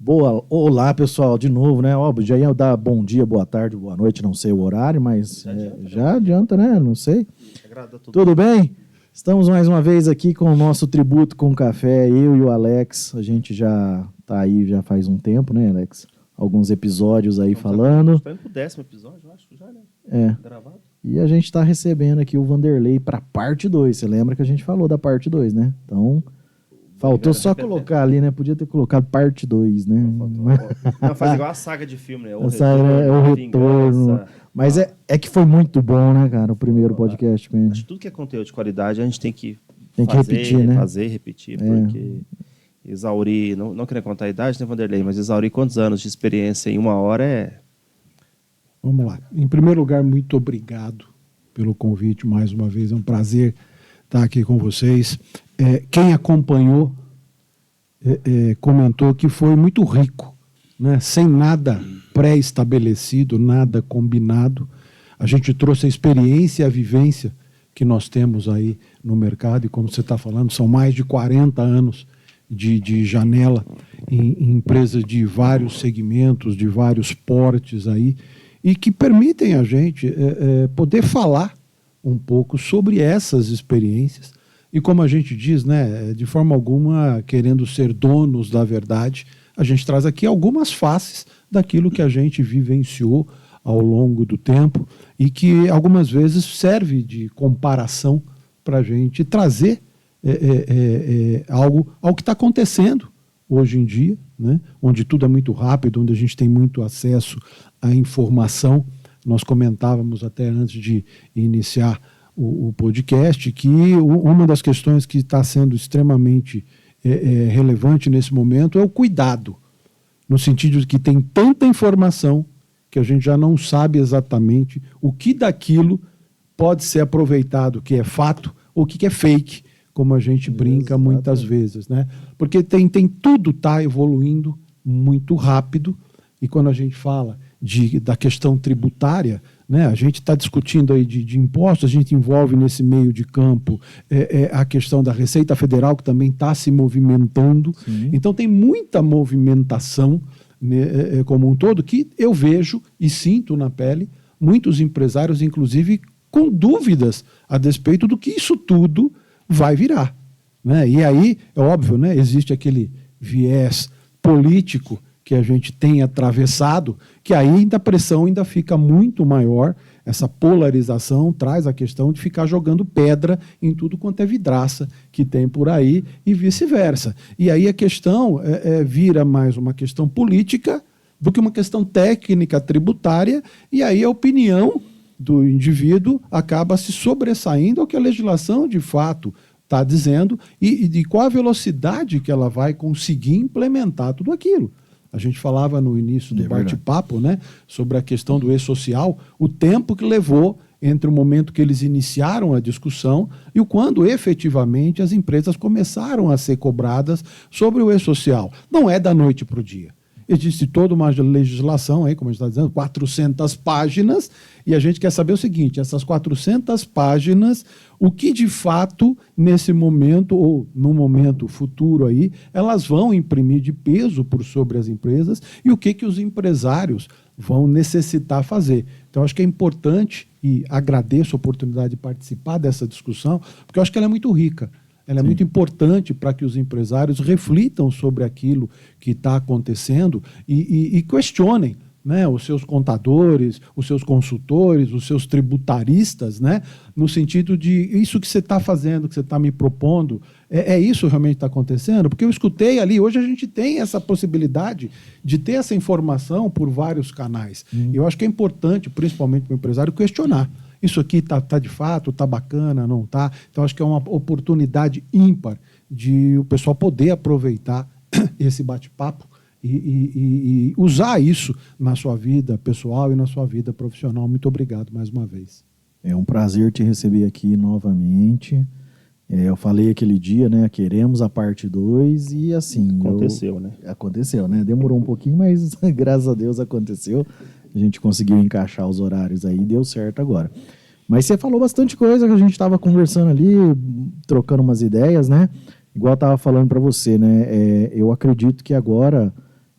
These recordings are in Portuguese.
Olá, pessoal, de novo, né? Ó, já ia dar bom dia, boa tarde, boa noite, não sei o horário, mas já adianta, né? Não sei. Tudo bem? Estamos mais uma vez aqui com o nosso tributo com café, eu e o Alex. A gente já tá aí já faz um tempo, né, Alex? Alguns episódios aí falando. Está indo pro 10º episódio, eu acho, já, né? Gravado. E a gente tá recebendo aqui o Vanderlei para parte 2. Você lembra que a gente falou da parte 2, né? Então, faltou só colocar ali, né? Podia ter colocado parte 2, né? Não, faz igual a saga de filme, né? O retorno. Mas é que foi muito bom, né, cara? O primeiro podcast com ele. Acho que tudo que é conteúdo de qualidade a gente tem que repetir, né? Repetir, porque exaurir, não queria contar a idade, né, Vanderlei? Mas exaurir quantos anos de experiência em uma hora é... Vamos lá. Em primeiro lugar, muito obrigado pelo convite mais uma vez. É um prazer estar aqui com vocês. Quem acompanhou comentou que foi muito rico, né? Sem nada pré-estabelecido, nada combinado. A gente trouxe a experiência e a vivência que nós temos aí no mercado, e como você está falando, são mais de 40 anos de janela em empresas de vários segmentos, de vários portes aí, e que permitem a gente poder falar um pouco sobre essas experiências. E como a gente diz, né, de forma alguma querendo ser donos da verdade, a gente traz aqui algumas faces daquilo que a gente vivenciou ao longo do tempo e que algumas vezes serve de comparação para a gente trazer algo ao que está acontecendo hoje em dia, né, onde tudo é muito rápido, onde a gente tem muito acesso à informação. Nós comentávamos até antes de iniciar o podcast que uma das questões que está sendo extremamente relevante nesse momento é o cuidado, no sentido de que tem tanta informação que a gente já não sabe exatamente o que daquilo pode ser aproveitado, que é fato, ou o que é fake, como a gente brinca muitas vezes, né? Porque tudo está evoluindo muito rápido, e quando a gente fala da questão tributária, né, a gente está discutindo aí de impostos, a gente envolve nesse meio de campo a questão da Receita Federal, que também está se movimentando. Sim. Então tem muita movimentação, né, como um todo, que eu vejo e sinto na pele muitos empresários, inclusive, com dúvidas a despeito do que isso tudo vai virar, né? E aí, é óbvio, né, existe aquele viés político que a gente tem atravessado, que aí a pressão ainda fica muito maior, essa polarização traz a questão de ficar jogando pedra em tudo quanto é vidraça que tem por aí e vice-versa. E aí a questão vira mais uma questão política do que uma questão técnica tributária, e aí a opinião do indivíduo acaba se sobressaindo ao que a legislação de fato está dizendo e de qual a velocidade que ela vai conseguir implementar tudo aquilo. A gente falava no início do bate-papo, né, sobre a questão do e-social, o tempo que levou entre o momento que eles iniciaram a discussão e o quando efetivamente as empresas começaram a ser cobradas sobre o e-social. Não é da noite para o dia. Existe toda uma legislação, aí, como a gente está dizendo, 400 páginas, e a gente quer saber o seguinte, essas 400 páginas, o que de fato, nesse momento, ou no momento futuro aí, elas vão imprimir de peso por sobre as empresas, e o que os empresários vão necessitar fazer. Então, acho que é importante, e agradeço a oportunidade de participar dessa discussão, porque eu acho que ela é muito rica. Ela é muito importante para que os empresários reflitam sobre aquilo que está acontecendo e questionem, né, os seus contadores, os seus consultores, os seus tributaristas, né, no sentido de isso que você está fazendo, que você está me propondo, isso realmente está acontecendo? Porque eu escutei ali, hoje a gente tem essa possibilidade de ter essa informação por vários canais. Eu acho que é importante, principalmente para o empresário, questionar. Isso aqui tá de fato, está bacana, não está? Então, acho que é uma oportunidade ímpar de o pessoal poder aproveitar esse bate-papo e usar isso na sua vida pessoal e na sua vida profissional. Muito obrigado mais uma vez. É um prazer te receber aqui novamente. Eu falei aquele dia, né? Queremos a parte 2 e assim... Aconteceu, né? Demorou um pouquinho, mas graças a Deus aconteceu. A gente conseguiu encaixar os horários aí, deu certo agora. Mas você falou bastante coisa que a gente estava conversando ali, trocando umas ideias, né? Igual eu estava falando para você, né? Eu acredito que agora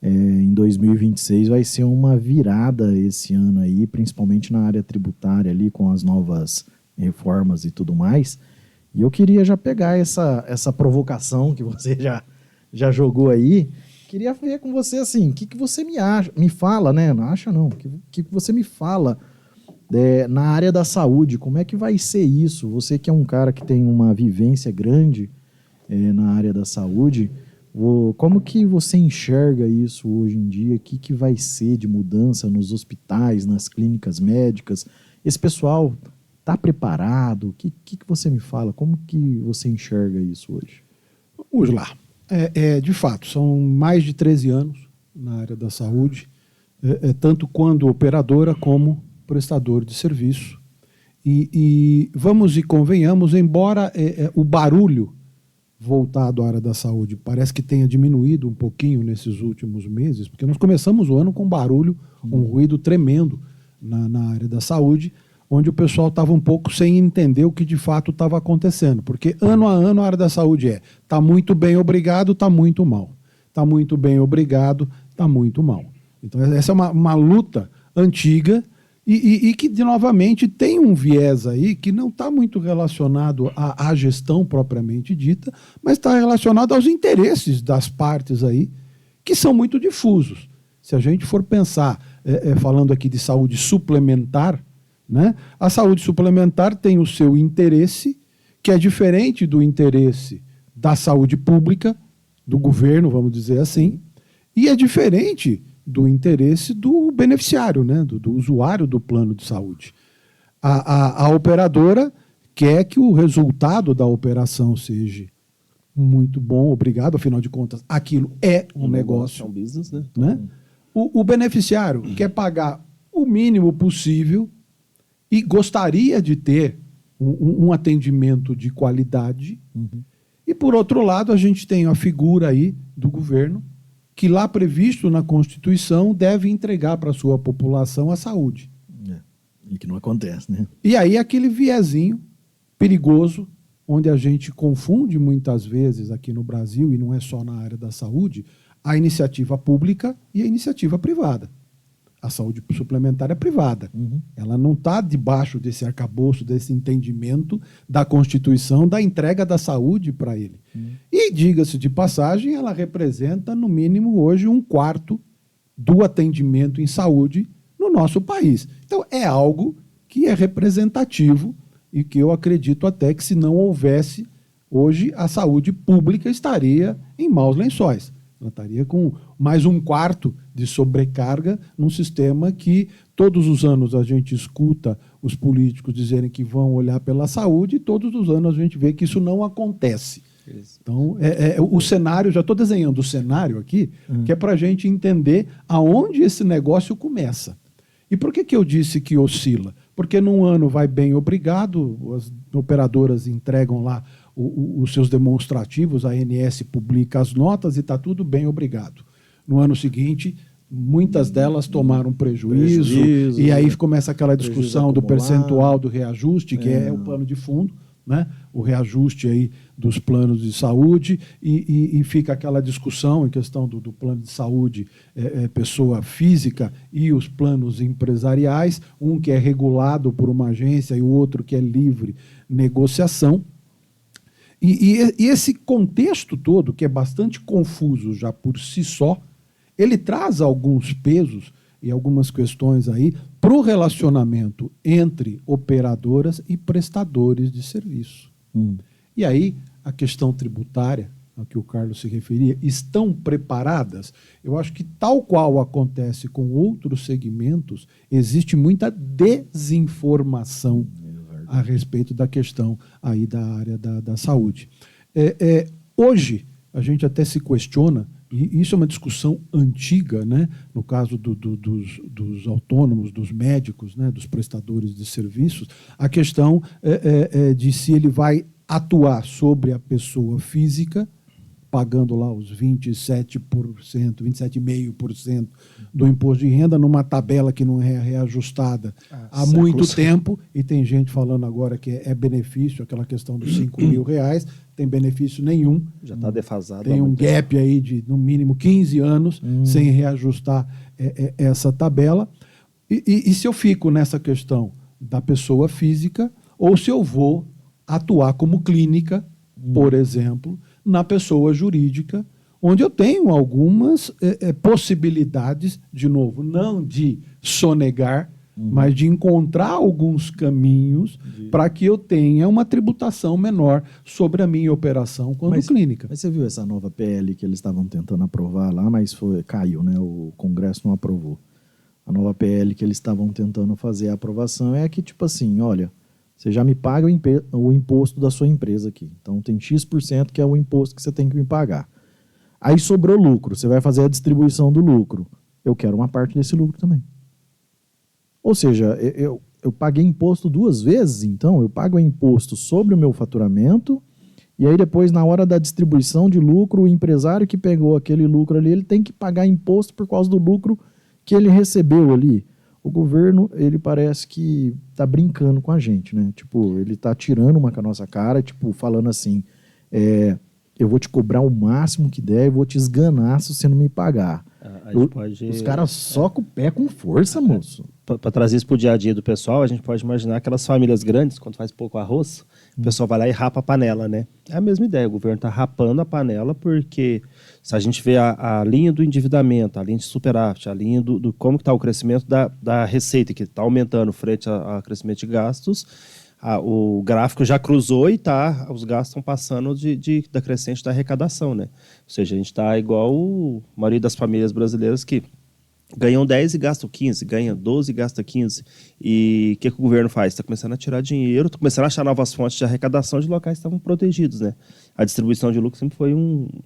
em 2026 vai ser uma virada esse ano aí, principalmente na área tributária ali, com as novas reformas e tudo mais. E eu queria já pegar essa provocação que você já jogou aí. Queria ver com você, assim, o que você me fala, né? Não acha não. O que você me fala na área da saúde? Como é que vai ser isso? Você que é um cara que tem uma vivência grande na área da saúde, como que você enxerga isso hoje em dia? O que vai ser de mudança nos hospitais, nas clínicas médicas? Esse pessoal está preparado? O que você me fala? Como que você enxerga isso hoje? Vamos lá. De fato, são mais de 13 anos na área da saúde, tanto quando operadora como prestador de serviço. E vamos e convenhamos, embora o barulho voltado à área da saúde parece que tenha diminuído um pouquinho nesses últimos meses, porque nós começamos o ano com barulho, um ruído tremendo na área da saúde, onde o pessoal estava um pouco sem entender o que de fato estava acontecendo, porque ano a ano a área da saúde está muito bem, obrigado, está muito mal. Está muito bem, obrigado, está muito mal. Então essa é uma luta antiga e que, novamente, tem um viés aí que não está muito relacionado à gestão propriamente dita, mas está relacionado aos interesses das partes aí, que são muito difusos. Se a gente for pensar, falando aqui de saúde suplementar, né, a saúde suplementar tem o seu interesse, que é diferente do interesse da saúde pública, do governo, vamos dizer assim, e é diferente do interesse do beneficiário, né, do usuário do plano de saúde. A operadora quer que o resultado da operação seja muito bom, obrigado, afinal de contas, aquilo é um negócio. É um business, né? O beneficiário quer pagar o mínimo possível e gostaria de ter um atendimento de qualidade. E, por outro lado, a gente tem a figura aí do governo, que lá previsto na Constituição deve entregar para a sua população a saúde. E que não acontece, né? E aí aquele viezinho perigoso, onde a gente confunde muitas vezes aqui no Brasil, e não é só na área da saúde, a iniciativa pública e a iniciativa privada. A saúde suplementar é privada. Ela não está debaixo desse arcabouço, desse entendimento da Constituição, da entrega da saúde para ele. E, diga-se de passagem, ela representa, no mínimo, hoje, 1/4 do atendimento em saúde no nosso país. Então, é algo que é representativo e que eu acredito até que, se não houvesse, hoje a saúde pública estaria em maus lençóis. Ela estaria com mais 1/4 de sobrecarga num sistema que todos os anos a gente escuta os políticos dizerem que vão olhar pela saúde e todos os anos a gente vê que isso não acontece. Isso. Então, o cenário, já estou desenhando o cenário aqui, que é para a gente entender aonde esse negócio começa. E por que eu disse que oscila? Porque num ano vai bem, obrigado, as operadoras entregam lá os seus demonstrativos, a ANS publica as notas e está tudo bem, obrigado. No ano seguinte, muitas delas tomaram prejuízo e aí começa aquela discussão do percentual do reajuste, que é o plano de fundo, né? O reajuste aí dos planos de saúde e fica aquela discussão em questão do plano de saúde pessoa física e os planos empresariais, um que é regulado por uma agência e o outro que é livre negociação. E esse contexto todo, que é bastante confuso já por si só, ele traz alguns pesos e algumas questões aí para o relacionamento entre operadoras e prestadores de serviço. E aí, a questão tributária, a que o Carlos se referia, estão preparadas? Eu acho que, tal qual acontece com outros segmentos, existe muita desinformação a respeito da questão aí da área da saúde. Hoje, a gente até se questiona, e isso é uma discussão antiga, né? No caso dos autônomos, dos médicos, né? Dos prestadores de serviços, a questão de se ele vai atuar sobre a pessoa física pagando lá os 27%, 27,5% do imposto de renda numa tabela que não é reajustada há muito tempo, e tem gente falando agora que é benefício, aquela questão dos R$5.000, tem benefício nenhum. Já está defasado. Tem um gap aí de, no mínimo, 15 anos sem reajustar essa tabela. E se eu fico nessa questão da pessoa física, ou se eu vou atuar como clínica, por exemplo, na pessoa jurídica, onde eu tenho algumas possibilidades, de novo, não de sonegar, mas de encontrar alguns caminhos para que eu tenha uma tributação menor sobre a minha operação quando clínica. Mas você viu essa nova PL que eles estavam tentando aprovar lá, mas caiu, né? O Congresso não aprovou. A nova PL que eles estavam tentando fazer a aprovação é que, tipo assim, olha, você já me paga o imposto da sua empresa aqui. Então tem X% que é o imposto que você tem que me pagar. Aí sobrou lucro, você vai fazer a distribuição do lucro. Eu quero uma parte desse lucro também. Ou seja, eu paguei imposto 2 vezes, então eu pago imposto sobre o meu faturamento, e aí depois, na hora da distribuição de lucro, o empresário que pegou aquele lucro ali, ele tem que pagar imposto por causa do lucro que ele recebeu ali. O governo, ele parece que tá brincando com a gente, né? Tipo, ele tá tirando uma com a nossa cara, tipo, falando assim, eu vou te cobrar o máximo que der e vou te esganar se você não me pagar. Os caras socam o pé com força, moço. Para trazer isso para o dia a dia do pessoal, a gente pode imaginar aquelas famílias grandes, quando faz pouco arroz, o pessoal vai lá e rapa a panela, né? É a mesma ideia, o governo está rapando a panela porque se a gente vê a linha do endividamento, a linha de superávit, a linha do como está o crescimento da receita, que está aumentando frente ao crescimento de gastos, o gráfico já cruzou e os gastos estão passando da crescente da arrecadação, né? Ou seja, a gente está igual a maioria das famílias brasileiras que ganham 10 e gastam 15, ganham 12 e gastam 15. E o que o governo faz? Está começando a tirar dinheiro, está começando a achar novas fontes de arrecadação de locais que estavam protegidos, né? A distribuição de lucro sempre foi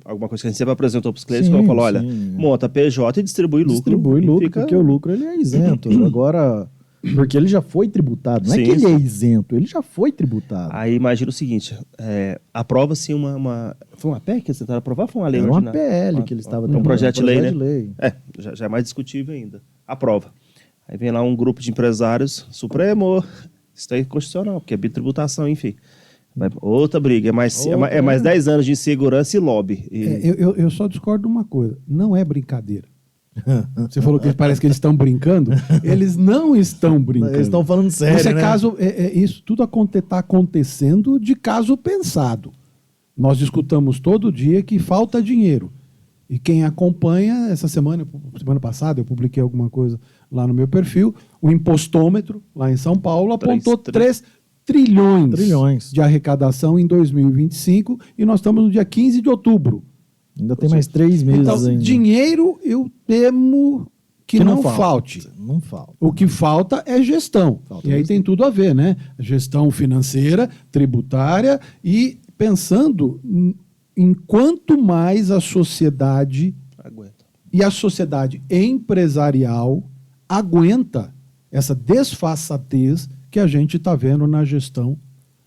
alguma coisa que a gente sempre apresentou para os clientes, que ela falou, olha, monta PJ e distribui lucro. Distribui lucro, porque o lucro ele é isento. Agora... Porque ele já foi tributado. Não é que ele é isento, ele já foi tributado. Aí imagina o seguinte, aprova-se Foi uma PEC que eles tentaram aprovar? Foi uma lei? Era uma PL que eles estavam tentando. Um projeto de lei, né? Já é mais discutível ainda. Aprova. Aí vem lá um grupo de empresários, Supremo, isso é inconstitucional, porque é bitributação, enfim. Outra briga, é mais 10 anos de insegurança e lobby. Eu só discordo de uma coisa, não é brincadeira. Você falou que parece que eles estão brincando. Eles não estão brincando. Eles estão falando sério, né? Isso tudo está acontecendo de caso pensado. Nós escutamos todo dia que falta dinheiro. E quem acompanha, essa semana passada, eu publiquei alguma coisa lá no meu perfil, o impostômetro, lá em São Paulo, apontou 3 trilhões de arrecadação em 2025, e nós estamos no dia 15 de outubro. Ainda tem mais 3 meses então, ainda. Dinheiro, eu temo que não falte. Não falta. O que falta é gestão. E aí tem tudo a ver, né? Gestão financeira, tributária e pensando em quanto mais a sociedade aguenta. E a sociedade empresarial aguenta essa desfaçatez que a gente está vendo na gestão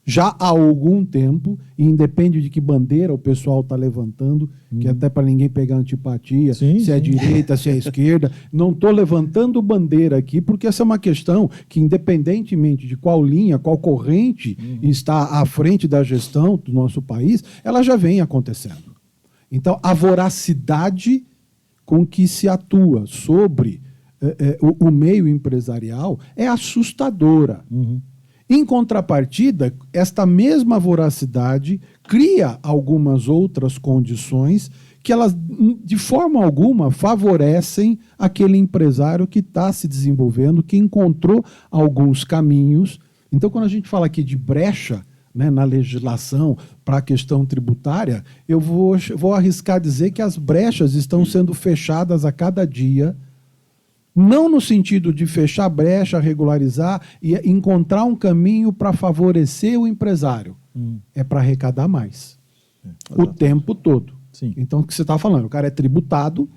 já há algum tempo, e independe de que bandeira o pessoal está levantando, que até para ninguém pegar antipatia, se é direita, se é esquerda. Não estou levantando bandeira aqui, porque essa é uma questão que, independentemente de qual linha, qual corrente está à frente da gestão do nosso país, ela já vem acontecendo. Então, a voracidade com que se atua sobre o meio empresarial é assustadora. Em contrapartida, esta mesma voracidade cria algumas outras condições que elas, de forma alguma, favorecem aquele empresário que está se desenvolvendo, que encontrou alguns caminhos. Então, quando a gente fala aqui de brecha, né, na legislação para a questão tributária, eu vou arriscar dizer que as brechas estão sendo fechadas a cada dia. Não no sentido de fechar brecha, regularizar e encontrar um caminho para favorecer o empresário. É para arrecadar mais. O tempo todo. Sim. Então, o que você está falando? O cara é tributado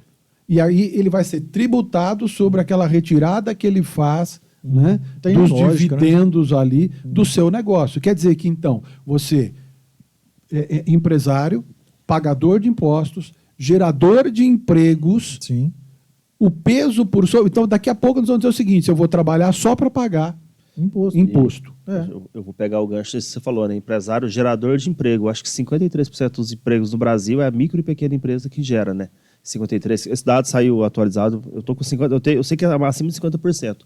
e aí ele vai ser tributado sobre aquela retirada que ele faz, né, dos dividendos, né, ali do seu negócio. Quer dizer que, então, você é empresário, pagador de impostos, gerador de empregos. Sim. O peso por sobre. Então, daqui a pouco nós vamos dizer o seguinte: eu vou trabalhar só para pagar imposto. Eu vou pegar o gancho que você falou, né? Empresário gerador de emprego. Acho que 53% dos empregos no Brasil é a micro e pequena empresa que gera, né? 53%. Esse dado saiu atualizado. Eu tô com 50%. Eu sei que é acima de 50%.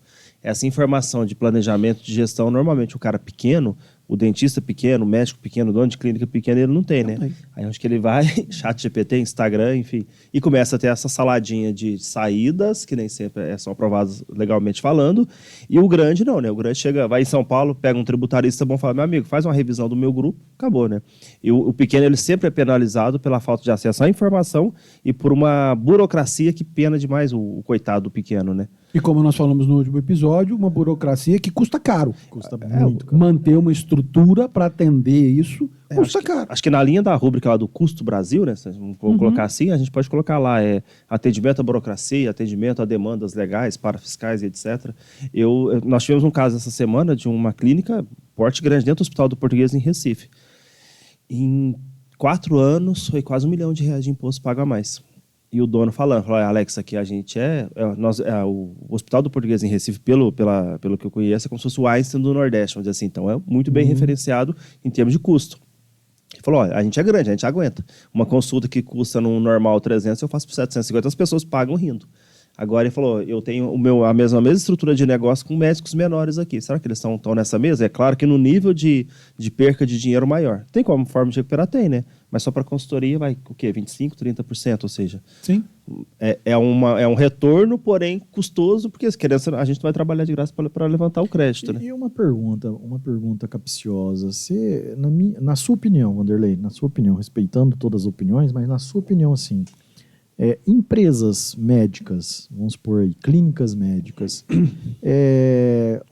Essa informação de planejamento de gestão, normalmente o cara pequeno, o dentista pequeno, o médico pequeno, o dono de clínica pequena, ele não tem, né? Aí acho que ele vai, ChatGPT, Instagram, enfim, e começa a ter essa saladinha de saídas, que nem sempre são aprovadas legalmente falando, e o grande não, né? O grande chega, vai em São Paulo, pega um tributarista bom, fala, meu amigo, faz uma revisão do meu grupo, acabou, né? E o pequeno, ele sempre é penalizado pela falta de acesso à informação e por uma burocracia que pena demais o coitado do pequeno, né? E como nós falamos no último episódio, uma burocracia que custa caro. Custa muito caro. Manter uma estrutura para atender isso custa caro. Acho que na linha da rúbrica lá do Custo Brasil, né, se vamos colocar assim, a gente pode colocar lá atendimento à burocracia, atendimento a demandas legais, parafiscais e etc. Nós tivemos um caso essa semana de uma clínica, porte grande, dentro do Hospital do Português em Recife. Em 4 anos, foi quase R$1 milhão de imposto pago a mais. E o dono falando, Alex, aqui a gente o Hospital do Português em Recife, pelo que eu conheço, é como se fosse o Einstein do Nordeste, vamos dizer assim. Então, é muito bem referenciado em termos de custo. Ele falou, a gente é grande, a gente aguenta. Uma consulta que custa no normal 300, eu faço por 750, as pessoas pagam rindo. Agora ele falou, eu tenho a mesma estrutura de negócio com médicos menores aqui. Será que eles estão nessa mesa? É claro que no nível de perca de dinheiro maior. Tem como forma de recuperar? Tem, né? Mas só para consultoria vai o quê? 25%, 30%, ou seja... Sim. É um retorno, porém custoso, porque a gente vai trabalhar de graça para levantar o crédito, né? E uma pergunta capciosa. Na sua opinião, Wanderley, na sua opinião, respeitando todas as opiniões, mas na sua opinião, assim... empresas médicas, vamos supor aí, clínicas médicas,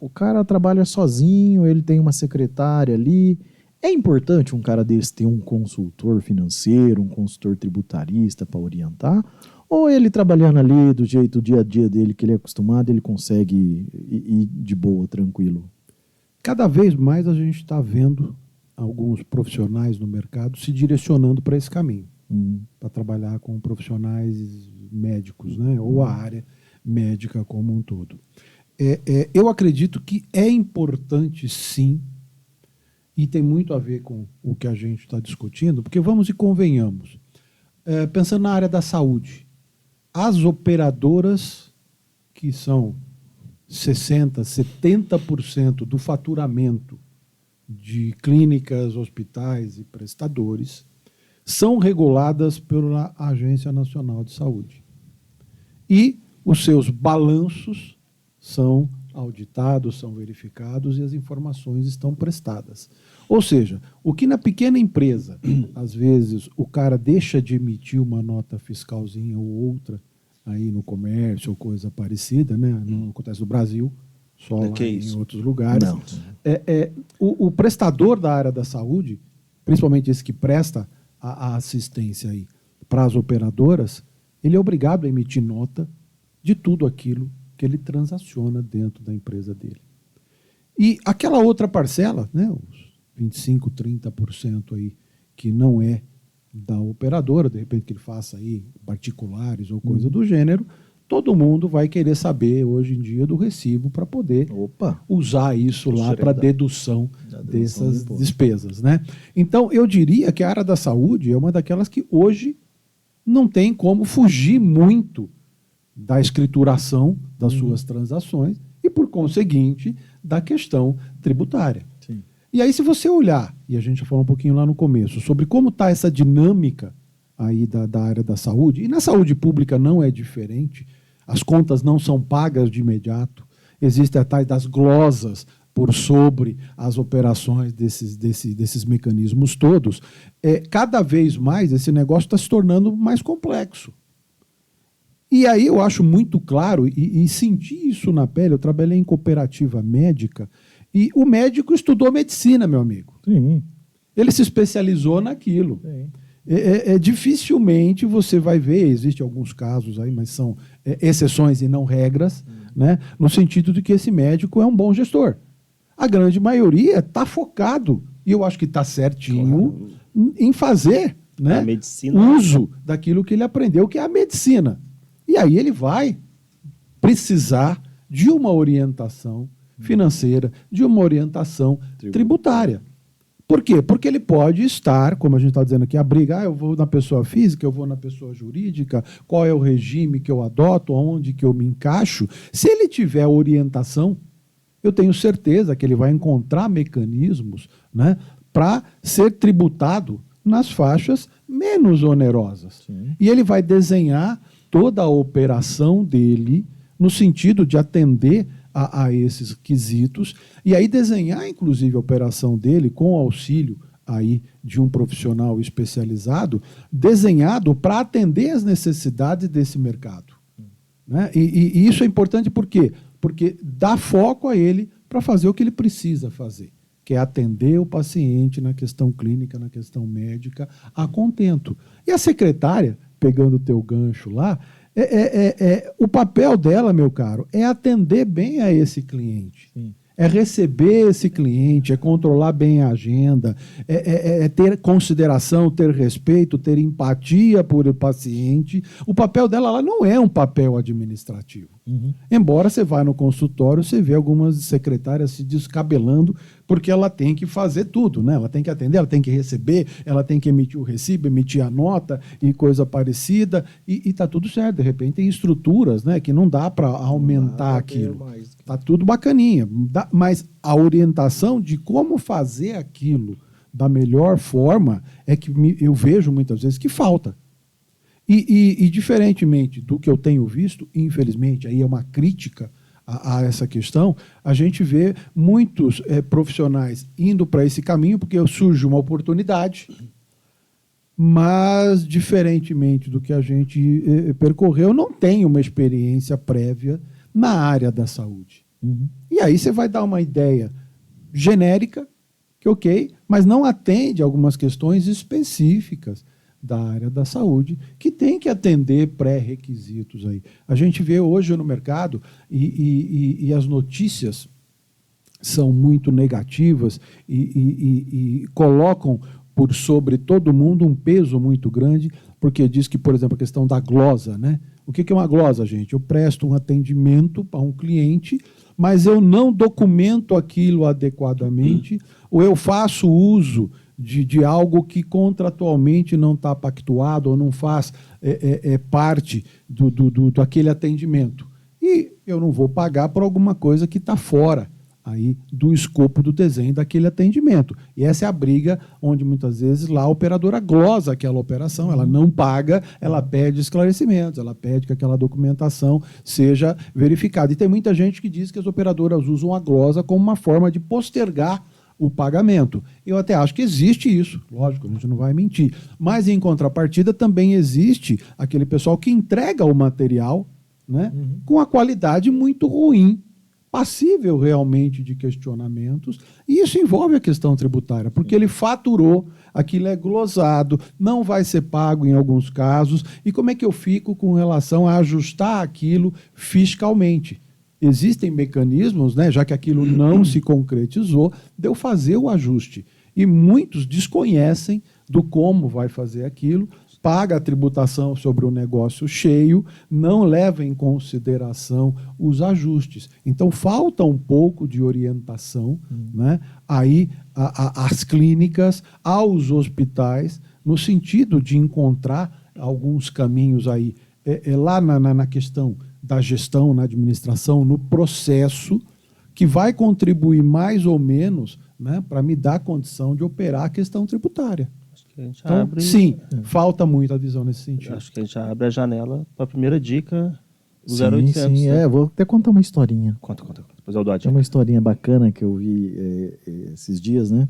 o cara trabalha sozinho, ele tem uma secretária ali. É importante um cara desse ter um consultor financeiro, um consultor tributarista para orientar? Ou ele trabalhando ali do jeito, do dia a dia dele, que ele é acostumado, ele consegue ir de boa, tranquilo? Cada vez mais a gente está vendo alguns profissionais no mercado se direcionando para esse caminho. Para trabalhar com profissionais médicos, né? Ou a área médica como um todo. Eu acredito que é importante, sim, e tem muito a ver com o que a gente está discutindo, porque vamos e convenhamos, pensando na área da saúde, as operadoras, que são 60%, 70% do faturamento de clínicas, hospitais e prestadores, são reguladas pela Agência Nacional de Saúde. E os seus balanços são auditados, são verificados e as informações estão prestadas. Ou seja, o que na pequena empresa, às vezes, o cara deixa de emitir uma nota fiscalzinha ou outra aí no comércio ou coisa parecida, né? Não acontece no Brasil, só lá em outros lugares. Não. O prestador da área da saúde, principalmente esse que presta a assistência aí para as operadoras, ele é obrigado a emitir nota de tudo aquilo que ele transaciona dentro da empresa dele. E aquela outra parcela, né, os 25%, 30% aí, que não é da operadora, de repente que ele faça aí particulares ou coisa do gênero, todo mundo vai querer saber hoje em dia do recibo para poder usar isso lá para dedução dessas despesas, né? Então, eu diria que a área da saúde é uma daquelas que hoje não tem como fugir muito da escrituração das suas transações e, por conseguinte, da questão tributária. Sim. E aí, se você olhar, e a gente já falou um pouquinho lá no começo, sobre como está essa dinâmica aí da área da saúde, e na saúde pública não é diferente, as contas não são pagas de imediato, existem a tais das glosas por sobre as operações desses mecanismos todos. Cada vez mais esse negócio está se tornando mais complexo. E aí eu acho muito claro, e senti isso na pele, eu trabalhei em cooperativa médica, e o médico estudou medicina, meu amigo. Sim. Ele se especializou naquilo. Sim. Dificilmente você vai ver, existem alguns casos aí, mas são exceções e não regras, né, no sentido de que esse médico é um bom gestor. A grande maioria está focado, e eu acho que está certinho, em fazer né, uso daquilo que ele aprendeu, que é a medicina. E aí ele vai precisar de uma orientação financeira, de uma orientação tributária. Por quê? Porque ele pode estar, como a gente está dizendo aqui, a briga, eu vou na pessoa física, eu vou na pessoa jurídica, qual é o regime que eu adoto, aonde que eu me encaixo. Se ele tiver orientação, eu tenho certeza que ele vai encontrar mecanismos, né, para ser tributado nas faixas menos onerosas. Sim. E ele vai desenhar toda a operação dele no sentido de atender a esses quesitos, e aí desenhar, inclusive, a operação dele com o auxílio aí de um profissional especializado, desenhado para atender as necessidades desse mercado. Né? E isso é importante por quê? Porque dá foco a ele para fazer o que ele precisa fazer, que é atender o paciente na questão clínica, na questão médica, a contento. E a secretária, pegando o teu gancho lá, o papel dela, meu caro, é atender bem a esse cliente. Sim. É receber esse cliente, é controlar bem a agenda, é ter consideração, ter respeito, ter empatia por o paciente. O papel dela ela não é um papel administrativo. Uhum. Embora você vá no consultório, você vê algumas secretárias se descabelando porque ela tem que fazer tudo, né? Ela tem que atender, ela tem que receber, ela tem que emitir o recibo, emitir a nota e coisa parecida, e tá tudo certo. De repente tem estruturas, né, que não dá para aumentar aquilo. Tá tudo bacaninha, mas a orientação de como fazer aquilo da melhor forma é que eu vejo muitas vezes que falta. E diferentemente do que eu tenho visto, infelizmente, aí é uma crítica a essa questão, a gente vê muitos profissionais indo para esse caminho porque surge uma oportunidade, mas, diferentemente do que a gente percorreu, não tem uma experiência prévia na área da saúde. Uhum. E aí você vai dar uma ideia genérica, que ok, mas não atende algumas questões específicas da área da saúde, que tem que atender pré-requisitos aí. A gente vê hoje no mercado, e as notícias são muito negativas e colocam por sobre todo mundo um peso muito grande, porque diz que, por exemplo, a questão da glosa, né? O que é uma glosa, gente? Eu presto um atendimento para um cliente, mas eu não documento aquilo adequadamente, ou eu faço uso de algo que contratualmente não está pactuado ou não faz parte daquele atendimento. E eu não vou pagar por alguma coisa que está fora aí do escopo do desenho daquele atendimento. E essa é a briga onde muitas vezes lá a operadora glosa aquela operação, ela não paga, ela pede esclarecimentos, ela pede que aquela documentação seja verificada. E tem muita gente que diz que as operadoras usam a glosa como uma forma de postergar o pagamento. Eu até acho que existe isso, lógico, a gente não vai mentir. Mas, em contrapartida, também existe aquele pessoal que entrega o material, né, com a qualidade muito ruim, passível realmente de questionamentos, e isso envolve a questão tributária, porque ele faturou, aquilo é glosado, não vai ser pago em alguns casos, e como é que eu fico com relação a ajustar aquilo fiscalmente? Existem mecanismos, né, já que aquilo não se concretizou, de eu fazer o ajuste. E muitos desconhecem do como vai fazer aquilo, paga a tributação sobre o negócio cheio, não leva em consideração os ajustes. Então, falta um pouco de orientação, né, aí às clínicas, aos hospitais, no sentido de encontrar alguns caminhos aí, lá na questão da gestão, na administração, no processo, que vai contribuir mais ou menos, né, para me dar condição de operar a questão tributária. Então, sim, falta muito a visão nesse sentido. Acho que a gente abre a janela para a primeira dica do 0800. Sim, né? Vou até contar uma historinha. Conta. Depois eu dou a dica. É uma historinha bacana que eu vi esses dias, né?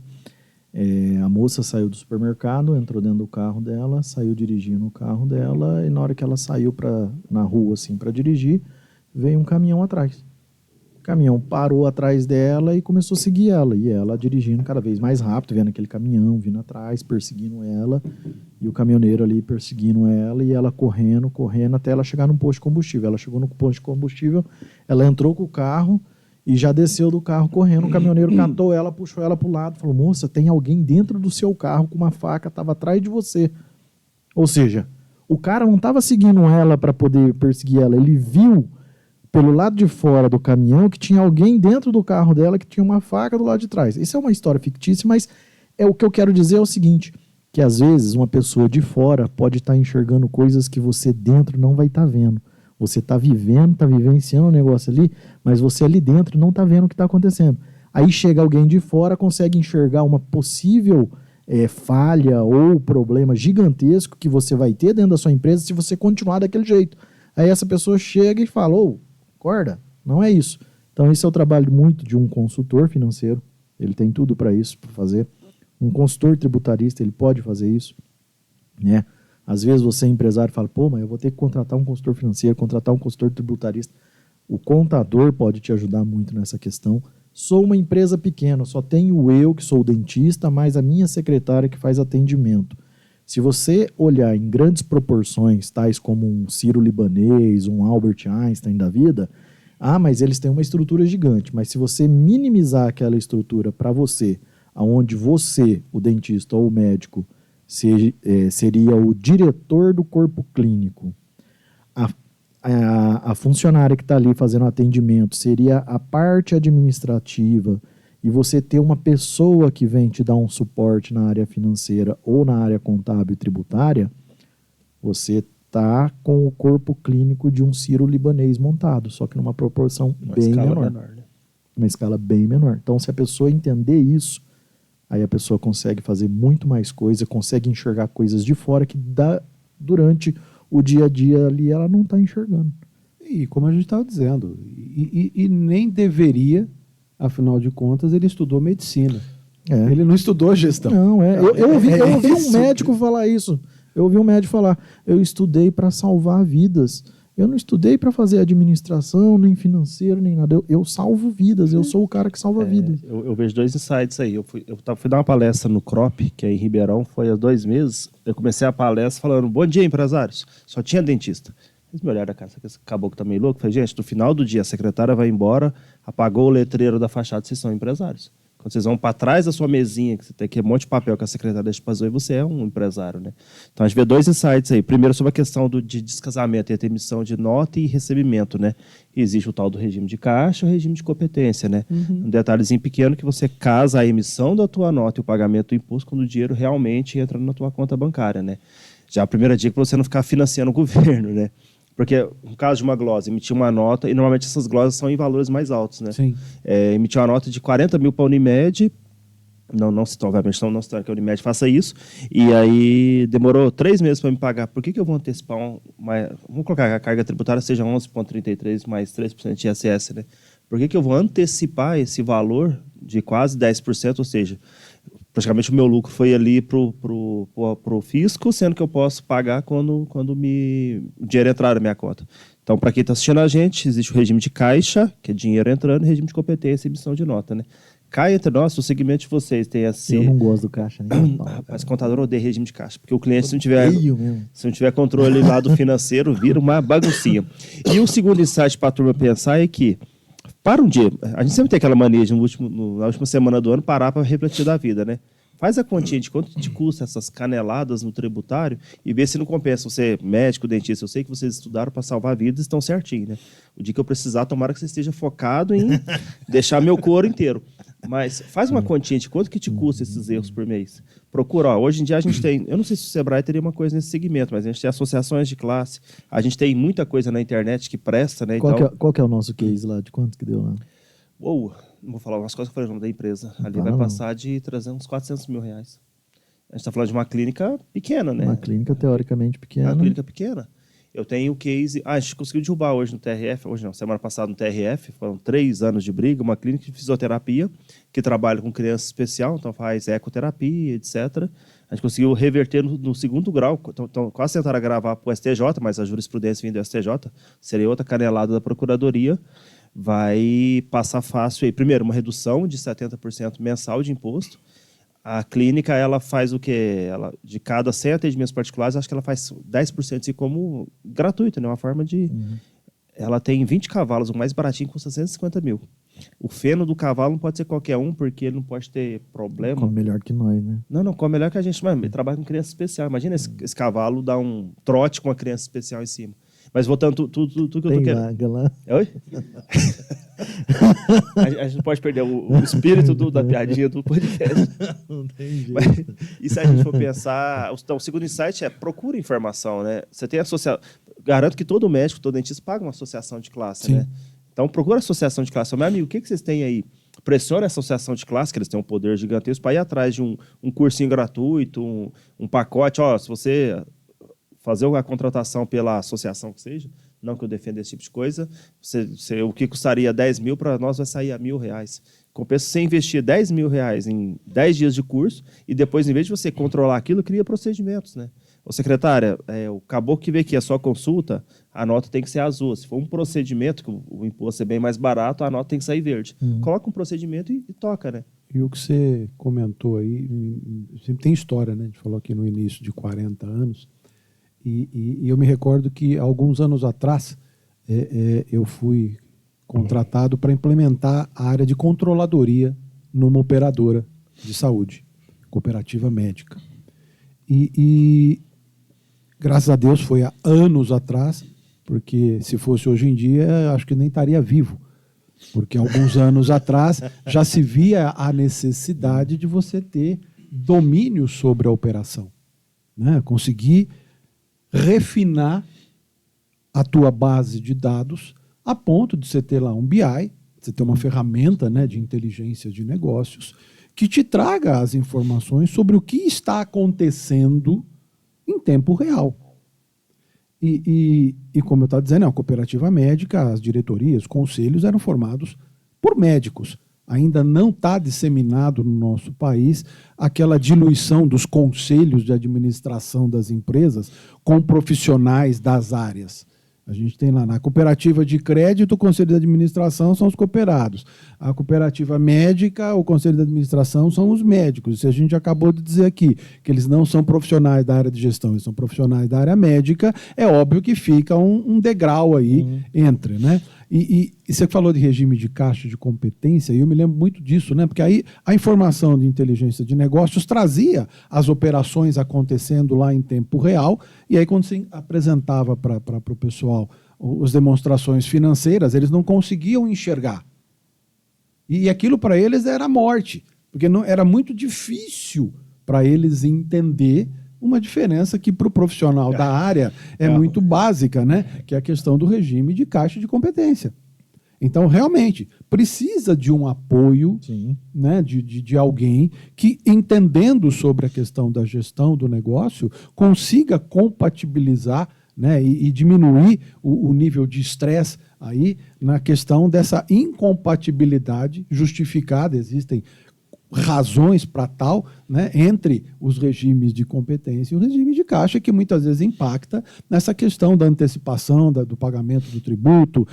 A moça saiu do supermercado, entrou dentro do carro dela, saiu dirigindo o carro dela, e na hora que ela saiu na rua assim, para dirigir, veio um caminhão atrás. O caminhão parou atrás dela e começou a seguir ela. E ela dirigindo cada vez mais rápido, vendo aquele caminhão vindo atrás, perseguindo ela. E o caminhoneiro ali perseguindo ela, e ela correndo, até ela chegar no posto de combustível. Ela chegou no posto de combustível, ela entrou com o carro e já desceu do carro correndo. O caminhoneiro catou ela, puxou ela para o lado, falou: moça, tem alguém dentro do seu carro com uma faca, estava atrás de você. Ou seja, o cara não estava seguindo ela para poder perseguir ela, ele viu pelo lado de fora do caminhão que tinha alguém dentro do carro dela que tinha uma faca do lado de trás. Isso é uma história fictícia, mas o que eu quero dizer é o seguinte, que às vezes uma pessoa de fora pode estar enxergando coisas que você dentro não vai estar vendo. Você está vivendo, está vivenciando o negócio ali, mas você ali dentro não está vendo o que está acontecendo. Aí chega alguém de fora, consegue enxergar uma possível falha ou problema gigantesco que você vai ter dentro da sua empresa se você continuar daquele jeito. Aí essa pessoa chega e fala, acorda, não é isso. Então esse é o trabalho muito de um consultor financeiro, ele tem tudo para isso, para fazer. Um consultor tributarista, ele pode fazer isso, né? Às vezes você é empresário e fala, mas eu vou ter que contratar um consultor financeiro, contratar um consultor tributarista. O contador pode te ajudar muito nessa questão. Sou uma empresa pequena, só tenho eu que sou o dentista, mais a minha secretária que faz atendimento. Se você olhar em grandes proporções, tais como um Sírio-Libanês, um Albert Einstein da vida, mas eles têm uma estrutura gigante. Mas se você minimizar aquela estrutura para você, aonde você, o dentista ou o médico, seria o diretor do corpo clínico, a funcionária que está ali fazendo atendimento seria a parte administrativa, e você ter uma pessoa que vem te dar um suporte na área financeira ou na área contábil e tributária, você está com o corpo clínico de um Sírio-Libanês montado, só que numa proporção bem menor. Né? Uma escala bem menor. Então, se a pessoa entender isso, aí a pessoa consegue fazer muito mais coisa, consegue enxergar coisas de fora que durante o dia a dia ali ela não está enxergando. E como a gente estava dizendo, e nem deveria, afinal de contas, ele estudou medicina. Ele não estudou gestão. Não, eu ouvi um médico falar isso. Eu ouvi um médico falar, eu estudei para salvar vidas. Eu não estudei para fazer administração, nem financeiro, nem nada. Eu salvo vidas, eu sou o cara que salva vidas. Eu vejo 2 insights aí. Eu fui dar uma palestra no CROP, que é em Ribeirão, foi há 2 meses. Eu comecei a palestra falando, bom dia, empresários. Só tinha dentista. Eles me olharam, cara, esse caboclo tá meio louco. Eu falei, gente, no final do dia, a secretária vai embora, apagou o letreiro da fachada, vocês são empresários. Quando vocês vão para trás da sua mesinha, que você tem aquele monte de papel que a secretária deixa para fazer, você é um empresário, né? Então, a gente vê 2 insights aí. Primeiro, sobre a questão de descasamento entre emissão de nota e recebimento, né? Existe o tal do regime de caixa e o regime de competência, né? Um detalhezinho pequeno que você casa a emissão da tua nota e o pagamento do imposto quando o dinheiro realmente entra na tua conta bancária, né? Já a primeira dica é você não ficar financiando o governo, né? Porque, no caso de uma glosa, emitir uma nota, e normalmente essas glosas são em valores mais altos, né? Sim. Emitir uma nota de 40 mil para a Unimed, obviamente não se que a Unimed faça isso, e aí demorou 3 meses para me pagar. Por que eu vou antecipar vamos colocar que a carga tributária seja 11,33 mais 3% de ISS, né? Por que eu vou antecipar esse valor de quase 10%, ou seja, praticamente o meu lucro foi ali pro fisco, sendo que eu posso pagar quando o dinheiro entrar na minha conta. Então, para quem está assistindo a gente, existe o regime de caixa, que é dinheiro entrando, e regime de competência e emissão de nota, né? Cá entre nós, o segmento de vocês tem assim... Eu não gosto do caixa. Rapaz, contador odeia regime de caixa, porque o cliente, se não tiver controle lá do financeiro, vira uma baguncinha. E o segundo insight para a turma pensar é que, para um dia, a gente sempre tem aquela mania de, na última semana do ano, parar para refletir da vida, né? Faz a continha de quanto te custa essas caneladas no tributário e vê se não compensa. Você é médico, dentista, eu sei que vocês estudaram para salvar vidas e estão certinho, né? O dia que eu precisar, tomara que você esteja focado em deixar meu couro inteiro. Mas faz uma continha de quanto que te custa esses erros por mês. Procura, hoje em dia a gente tem, eu não sei se o Sebrae teria uma coisa nesse segmento, mas a gente tem associações de classe, a gente tem muita coisa na internet que presta, né? Qual que é o nosso case lá? De quanto que deu lá? Não vou falar umas coisas que eu falei o nome da empresa. Ali vai passar de 300, 400 mil reais. A gente está falando de uma clínica pequena, né? Uma clínica teoricamente pequena. Uma clínica pequena. Eu tenho o case... a gente conseguiu derrubar hoje no TRF, hoje não, semana passada no TRF, foram 3 anos de briga, uma clínica de fisioterapia que trabalha com criança especial, então faz ecoterapia, etc. A gente conseguiu reverter no segundo grau, então quase tentaram gravar para o STJ, mas a jurisprudência vindo do STJ, seria outra canelada da Procuradoria, vai passar fácil aí. Primeiro, uma redução de 70% mensal de imposto. A clínica, ela faz o quê? De cada 100 atendimentos particulares, acho que ela faz 10% assim como gratuito, né? Uma forma de... Ela tem 20 cavalos, o mais baratinho custa 150 mil. O feno do cavalo não pode ser qualquer um, porque ele não pode ter problema. Come melhor que nós, né? Não, come melhor que a gente. Mas ele trabalha com criança especial. Imagina esse cavalo dar um trote com uma criança especial em cima. Mas voltando tudo que eu tô querendo. Vaga lá. Oi? A gente não pode perder o espírito da piadinha do podcast. Não tem jeito. Mas, e se a gente for pensar... Então, o segundo insight é procura informação, né? Você tem associação... Garanto que todo médico, todo dentista paga uma associação de classe, né? Então, procura a associação de classe. Meu amigo, o que vocês têm aí? Pressione a associação de classe, que eles têm um poder gigantesco, para ir atrás de um cursinho gratuito, um pacote. Ó, se você fazer a contratação pela associação que seja, não que eu defenda esse tipo de coisa, o que custaria 10 mil, para nós vai sair a R$1.000. Compensa você investir R$10.000 em 10 dias de curso e depois, em vez de você controlar aquilo, cria procedimentos, né? Ô, secretária, o caboclo que vê aqui a sua consulta, a nota tem que ser azul. Se for um procedimento, que o imposto é bem mais barato, a nota tem que sair verde. Coloca um procedimento e toca, né? E o que você comentou aí, sempre tem história, né? A gente falou aqui no início de 40 anos, e eu me recordo que alguns anos atrás eu fui contratado para implementar a área de controladoria numa operadora de saúde, cooperativa médica. E graças a Deus foi há anos atrás, porque se fosse hoje em dia, acho que nem estaria vivo. Porque alguns anos atrás já se via a necessidade de você ter domínio sobre a operação, né? Conseguir refinar a tua base de dados a ponto de você ter lá um BI, você ter uma ferramenta, né, de inteligência de negócios que te traga as informações sobre o que está acontecendo em tempo real. E como eu estava dizendo, é uma cooperativa médica, as diretorias, os conselhos eram formados por médicos. Ainda não está disseminado no nosso país aquela diluição dos conselhos de administração das empresas com profissionais das áreas. A gente tem lá na cooperativa de crédito, o conselho de administração são os cooperados. A cooperativa médica, o conselho de administração são os médicos. Se a gente acabou de dizer aqui que eles não são profissionais da área de gestão, eles são profissionais da área médica, é óbvio que fica um degrau aí entre, né? E você falou de regime de caixa de competência, e eu me lembro muito disso, né? Porque aí a informação de inteligência de negócios trazia as operações acontecendo lá em tempo real, e aí quando você apresentava para o pessoal as demonstrações financeiras, eles não conseguiam enxergar. E aquilo para eles era morte, porque não, era muito difícil para eles entender uma diferença que para o profissional da área é muito básica, né? Que é a questão do regime de caixa de competência. Então, realmente, precisa de um apoio, né, de alguém que, entendendo sobre a questão da gestão do negócio, consiga compatibilizar, né, e diminuir o nível de estresse aí na questão dessa incompatibilidade justificada. Existem razões para tal, né, entre os regimes de competência e o regime de caixa, que muitas vezes impacta nessa questão da antecipação do pagamento do tributo,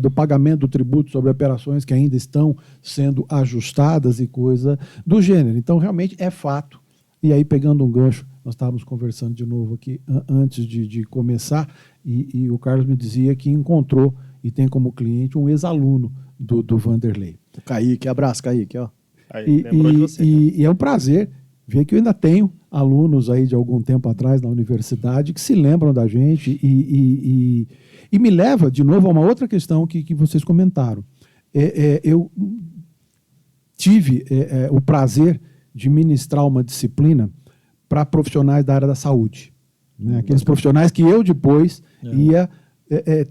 do pagamento do tributo sobre operações que ainda estão sendo ajustadas e coisa do gênero. Então, realmente é fato. E aí, pegando um gancho, nós estávamos conversando de novo aqui antes de começar, e o Carlos me dizia que encontrou e tem como cliente um ex-aluno do Vanderlei. O Kaique, abraço, Kaique, ó. Aí, lembrou de você. E é um prazer ver que eu ainda tenho alunos aí de algum tempo atrás na universidade que se lembram da gente e me leva de novo a uma outra questão que vocês comentaram. Eu tive o prazer de ministrar uma disciplina para profissionais da área da saúde, né? Aqueles profissionais que eu depois ia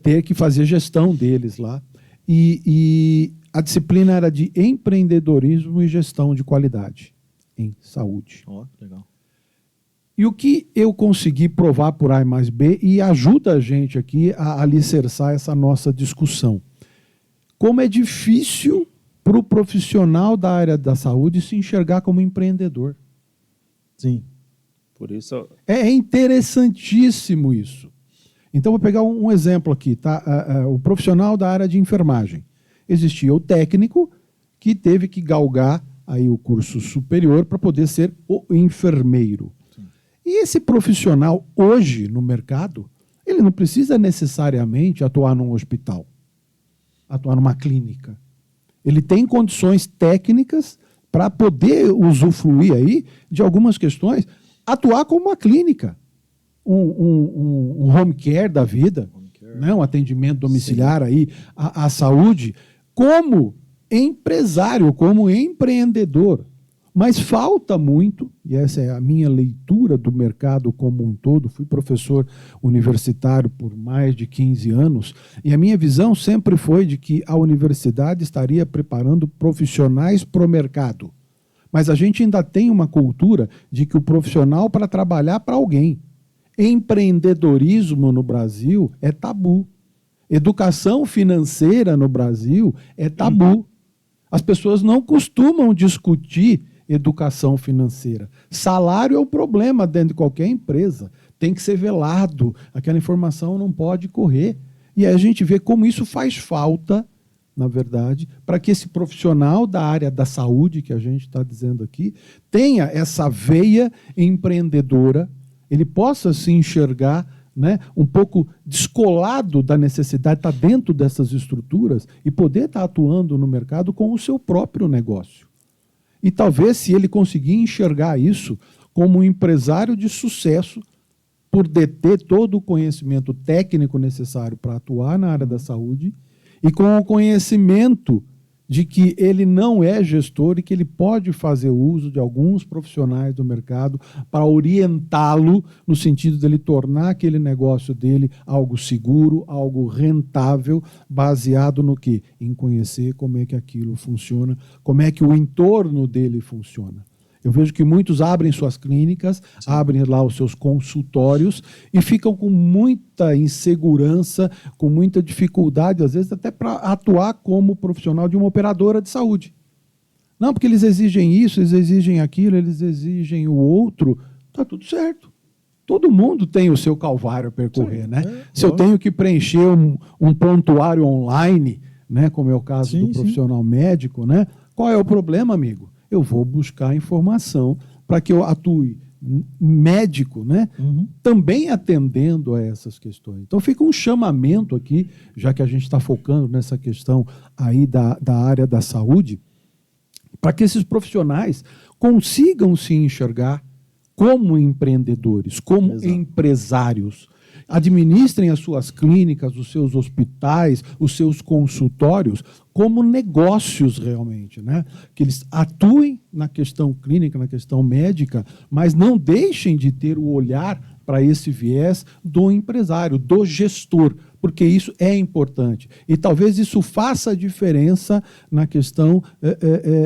ter que fazer gestão deles lá. E a disciplina era de empreendedorismo e gestão de qualidade em saúde. Legal. E o que eu consegui provar por A mais B, e ajuda a gente aqui a alicerçar essa nossa discussão. Como é difícil para o profissional da área da saúde se enxergar como empreendedor. Sim. Por isso... É interessantíssimo isso. Então, vou pegar um exemplo aqui, tá? O profissional da área de enfermagem. Existia o técnico que teve que galgar aí o curso superior para poder ser o enfermeiro. Sim. E esse profissional, hoje, no mercado, ele não precisa necessariamente atuar num hospital, atuar numa clínica. Ele tem condições técnicas para poder usufruir aí de algumas questões, atuar como uma clínica, um home care da vida, né? Um atendimento domiciliar aí à saúde, como empresário, como empreendedor. Mas falta muito, e essa é a minha leitura do mercado como um todo, fui professor universitário por mais de 15 anos, e a minha visão sempre foi de que a universidade estaria preparando profissionais para o mercado. Mas a gente ainda tem uma cultura de que o profissional para trabalhar para alguém. Empreendedorismo no Brasil é tabu. Educação financeira no Brasil é tabu. As pessoas não costumam discutir educação financeira. Salário é o problema dentro de qualquer empresa. Tem que ser velado. Aquela informação não pode correr. E aí a gente vê como isso faz falta, na verdade, para que esse profissional da área da saúde, que a gente está dizendo aqui, tenha essa veia empreendedora, ele possa se enxergar, né, um pouco descolado da necessidade de estar dentro dessas estruturas e poder estar atuando no mercado com o seu próprio negócio. E talvez, se ele conseguir enxergar isso como um empresário de sucesso, por deter todo o conhecimento técnico necessário para atuar na área da saúde, e com o conhecimento de que ele não é gestor e que ele pode fazer uso de alguns profissionais do mercado para orientá-lo no sentido de ele tornar aquele negócio dele algo seguro, algo rentável, baseado no quê? Em conhecer como é que aquilo funciona, como é que o entorno dele funciona. Eu vejo que muitos abrem suas clínicas, abrem lá os seus consultórios e ficam com muita insegurança, com muita dificuldade, às vezes até para atuar como profissional de uma operadora de saúde. Não, porque eles exigem isso, eles exigem aquilo, eles exigem o outro. Está tudo certo. Todo mundo tem o seu calvário a percorrer, né? Se eu tenho que preencher um prontuário online, né, como é o caso do profissional médico, né, qual é o problema, amigo? Eu vou buscar informação para que eu atue médico, né? Também atendendo a essas questões. Então fica um chamamento aqui, já que a gente está focando nessa questão aí da área da saúde, para que esses profissionais consigam se enxergar como empreendedores, como empresários. Administrem as suas clínicas, os seus hospitais, os seus consultórios como negócios realmente, né? Que eles atuem na questão clínica, na questão médica, mas não deixem de ter o olhar para esse viés do empresário, do gestor, porque isso é importante. E talvez isso faça a diferença na questão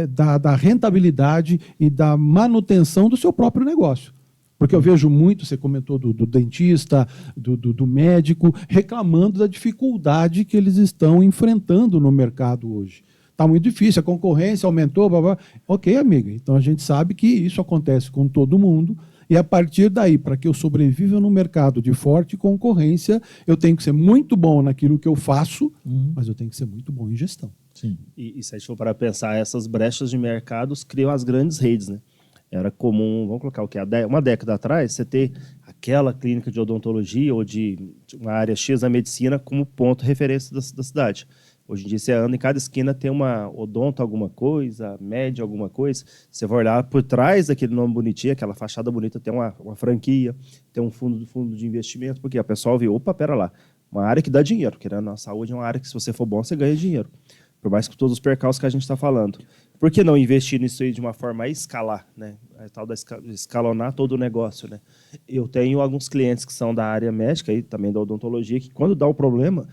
da rentabilidade e da manutenção do seu próprio negócio. Porque eu vejo muito, você comentou do dentista, do médico, reclamando da dificuldade que eles estão enfrentando no mercado hoje. Está muito difícil, a concorrência aumentou, blá, blá. Ok, amiga, então a gente sabe que isso acontece com todo mundo, e a partir daí, para que eu sobreviva no mercado de forte concorrência, eu tenho que ser muito bom naquilo que eu faço, mas eu tenho que ser muito bom em gestão. Sim. E se a gente for para pensar, essas brechas de mercados criam as grandes redes, né? Era comum, vamos colocar o quê? Uma década atrás, você ter aquela clínica de odontologia ou de uma área X da medicina como ponto de referência da cidade. Hoje em dia, você anda em cada esquina, tem uma odonto alguma coisa, média alguma coisa. Você vai olhar por trás daquele nome bonitinho, aquela fachada bonita, tem uma franquia, tem um fundo de investimento, porque a pessoa vê, opa, pera lá, uma área que dá dinheiro, porque a saúde é uma área que, se você for bom, você ganha dinheiro. Por mais que todos os percalços que a gente está falando. Por que não investir nisso aí de uma forma a escalar, né? A tal da escalonar todo o negócio, né? Eu tenho alguns clientes que são da área médica e também da odontologia, que quando dá um problema,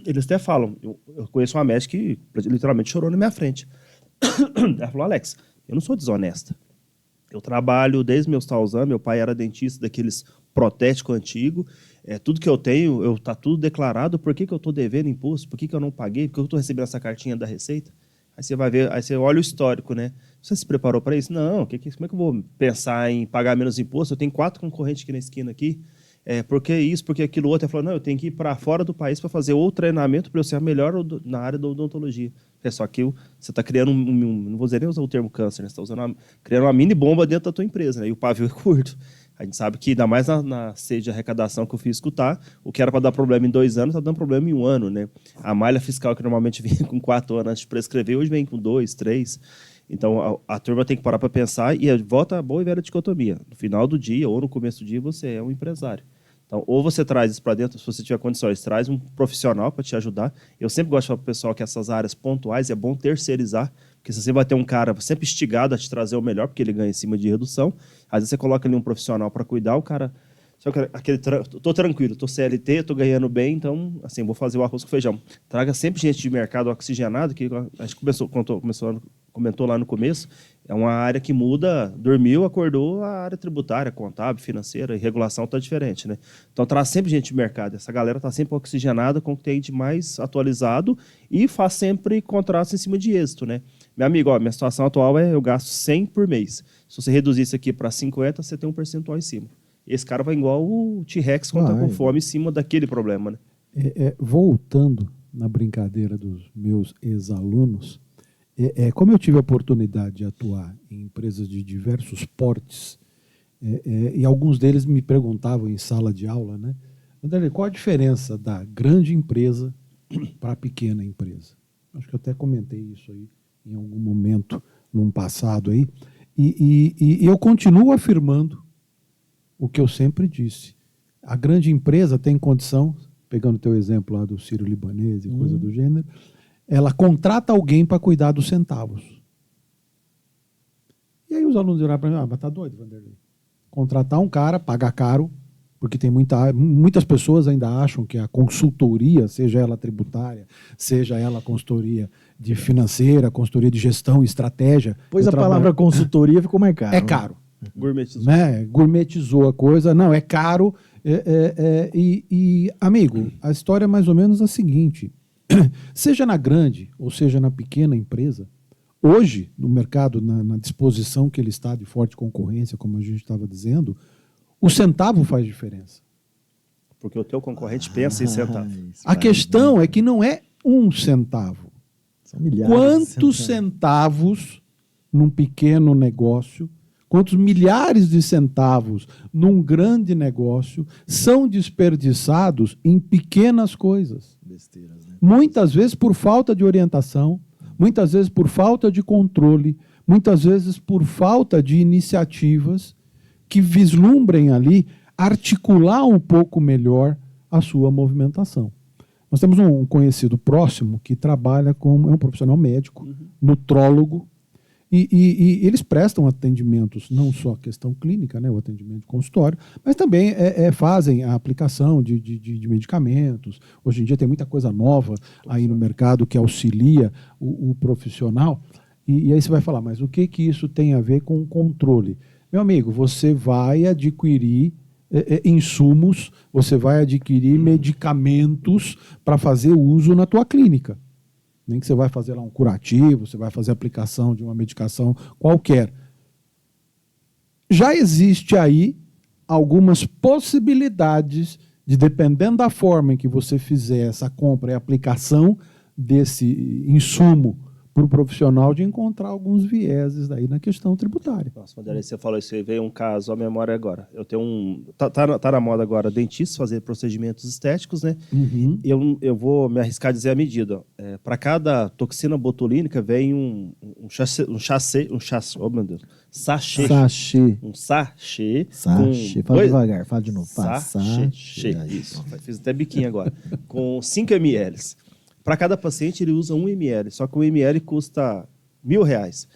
eles até falam. Eu conheço uma médica que literalmente chorou na minha frente. Ela falou, Alex, eu não sou desonesta. Eu trabalho desde meus tais anos, meu pai era dentista daqueles protéticos antigos, tudo que eu tenho, está tudo declarado, por que eu estou devendo imposto, por que eu não paguei, por que eu estou recebendo essa cartinha da Receita? Aí você vai ver, aí você olha o histórico, né? Você se preparou para isso? Não, como é que eu vou pensar em pagar menos imposto? Eu tenho 4 concorrentes aqui na esquina aqui, por que isso, por que aquilo outro? Ela falou, não, eu tenho que ir para fora do país para fazer outro treinamento para eu ser melhor na área da odontologia. Só que você está criando não vou dizer nem usar o termo câncer, né? Você está criando uma mini bomba dentro da tua empresa, né? E o pavio é curto. A gente sabe que, ainda mais na sede de arrecadação que eu fui escutar, o que era para dar problema em 2 anos, está dando problema em 1 ano, né? A malha fiscal, que normalmente vinha com 4 anos antes de prescrever, hoje vem com 2, 3. Então, a turma tem que parar para pensar e volta a boa e velha dicotomia. No final do dia ou no começo do dia, você é um empresário. Então, ou você traz isso para dentro, se você tiver condições, traz um profissional para te ajudar. Eu sempre gosto de falar para o pessoal que essas áreas pontuais é bom terceirizar, porque se você vai ter um cara sempre instigado a te trazer o melhor, porque ele ganha em cima de redução, às vezes você coloca ali um profissional para cuidar, o cara... Tô tranquilo, tô CLT, tô ganhando bem, então, assim, vou fazer o arroz com feijão. Traga sempre gente de mercado oxigenado, que a gente comentou lá no começo, é uma área que muda, dormiu, acordou, a área tributária, contábil, financeira e regulação está diferente, né? Então, traz sempre gente de mercado. Essa galera está sempre oxigenada com o que tem de mais atualizado e faz sempre contratos em cima de êxito, né? Meu amigo, ó, minha situação atual é eu gasto 100 por mês. Se você reduzir isso aqui para 50, você tem um percentual em cima. Esse cara vai igual o T-Rex quando está com fome em cima daquele problema, né? Voltando na brincadeira dos meus ex-alunos, como eu tive a oportunidade de atuar em empresas de diversos portes, e alguns deles me perguntavam em sala de aula, né? André, qual a diferença da grande empresa para a pequena empresa? Acho que eu até comentei isso aí em algum momento, num passado aí, e eu continuo afirmando o que eu sempre disse. A grande empresa tem condição, pegando o teu exemplo lá do Sírio-Libanês e coisa do gênero, ela contrata alguém para cuidar dos centavos. E aí os alunos olharam para mim, mas tá doido, Vanderlei? Contratar um cara, pagar caro, porque tem muitas pessoas ainda acham que a consultoria, seja ela tributária, seja ela consultoria de financeira, consultoria de gestão, estratégia... Pois a palavra consultoria ficou mais caro. É caro. Gourmetizou. Né? Gourmetizou a coisa. Não, é caro. Amigo, a história é mais ou menos a seguinte. Seja na grande ou seja na pequena empresa, hoje, no mercado, na disposição que ele está de forte concorrência, como a gente estava dizendo, o centavo faz diferença. Porque o teu concorrente pensa em centavo. A questão é que não é 1 centavo. São milhares. Quantos centavos num pequeno negócio, quantos milhares de centavos num grande negócio são desperdiçados em pequenas coisas? Besteiras, né? Muitas vezes por falta de orientação, muitas vezes por falta de controle, muitas vezes por falta de iniciativas que vislumbrem ali articular um pouco melhor a sua movimentação. Nós temos um conhecido próximo que trabalha como é um profissional médico, nutrólogo, e eles prestam atendimentos, não só questão clínica, né, o atendimento de consultório, mas também fazem a aplicação de medicamentos. Hoje em dia tem muita coisa nova aí no mercado que auxilia o profissional. E aí você vai falar, mas o que isso tem a ver com o controle? Meu amigo, você vai adquirir insumos, você vai adquirir medicamentos para fazer uso na tua clínica. Nem que você vai fazer lá um curativo, você vai fazer a aplicação de uma medicação qualquer. Já existe aí algumas possibilidades de, dependendo da forma em que você fizer essa compra e aplicação desse insumo para o profissional, de encontrar alguns vieses daí na questão tributária. Nossa, Vanderlei, você falou isso aí, veio um caso à memória agora. Eu tenho tá na moda agora dentistas fazer procedimentos estéticos, né? Eu vou me arriscar a dizer a medida. Para cada toxina botulínica vem um sachê, oh meu Deus, sachê. Um sachê. Fala devagar, fala de novo. Sachê. Isso, fiz até biquinho agora. Com 5 ml. Para cada paciente, ele usa 1 ml, só que o ml custa R$1.000.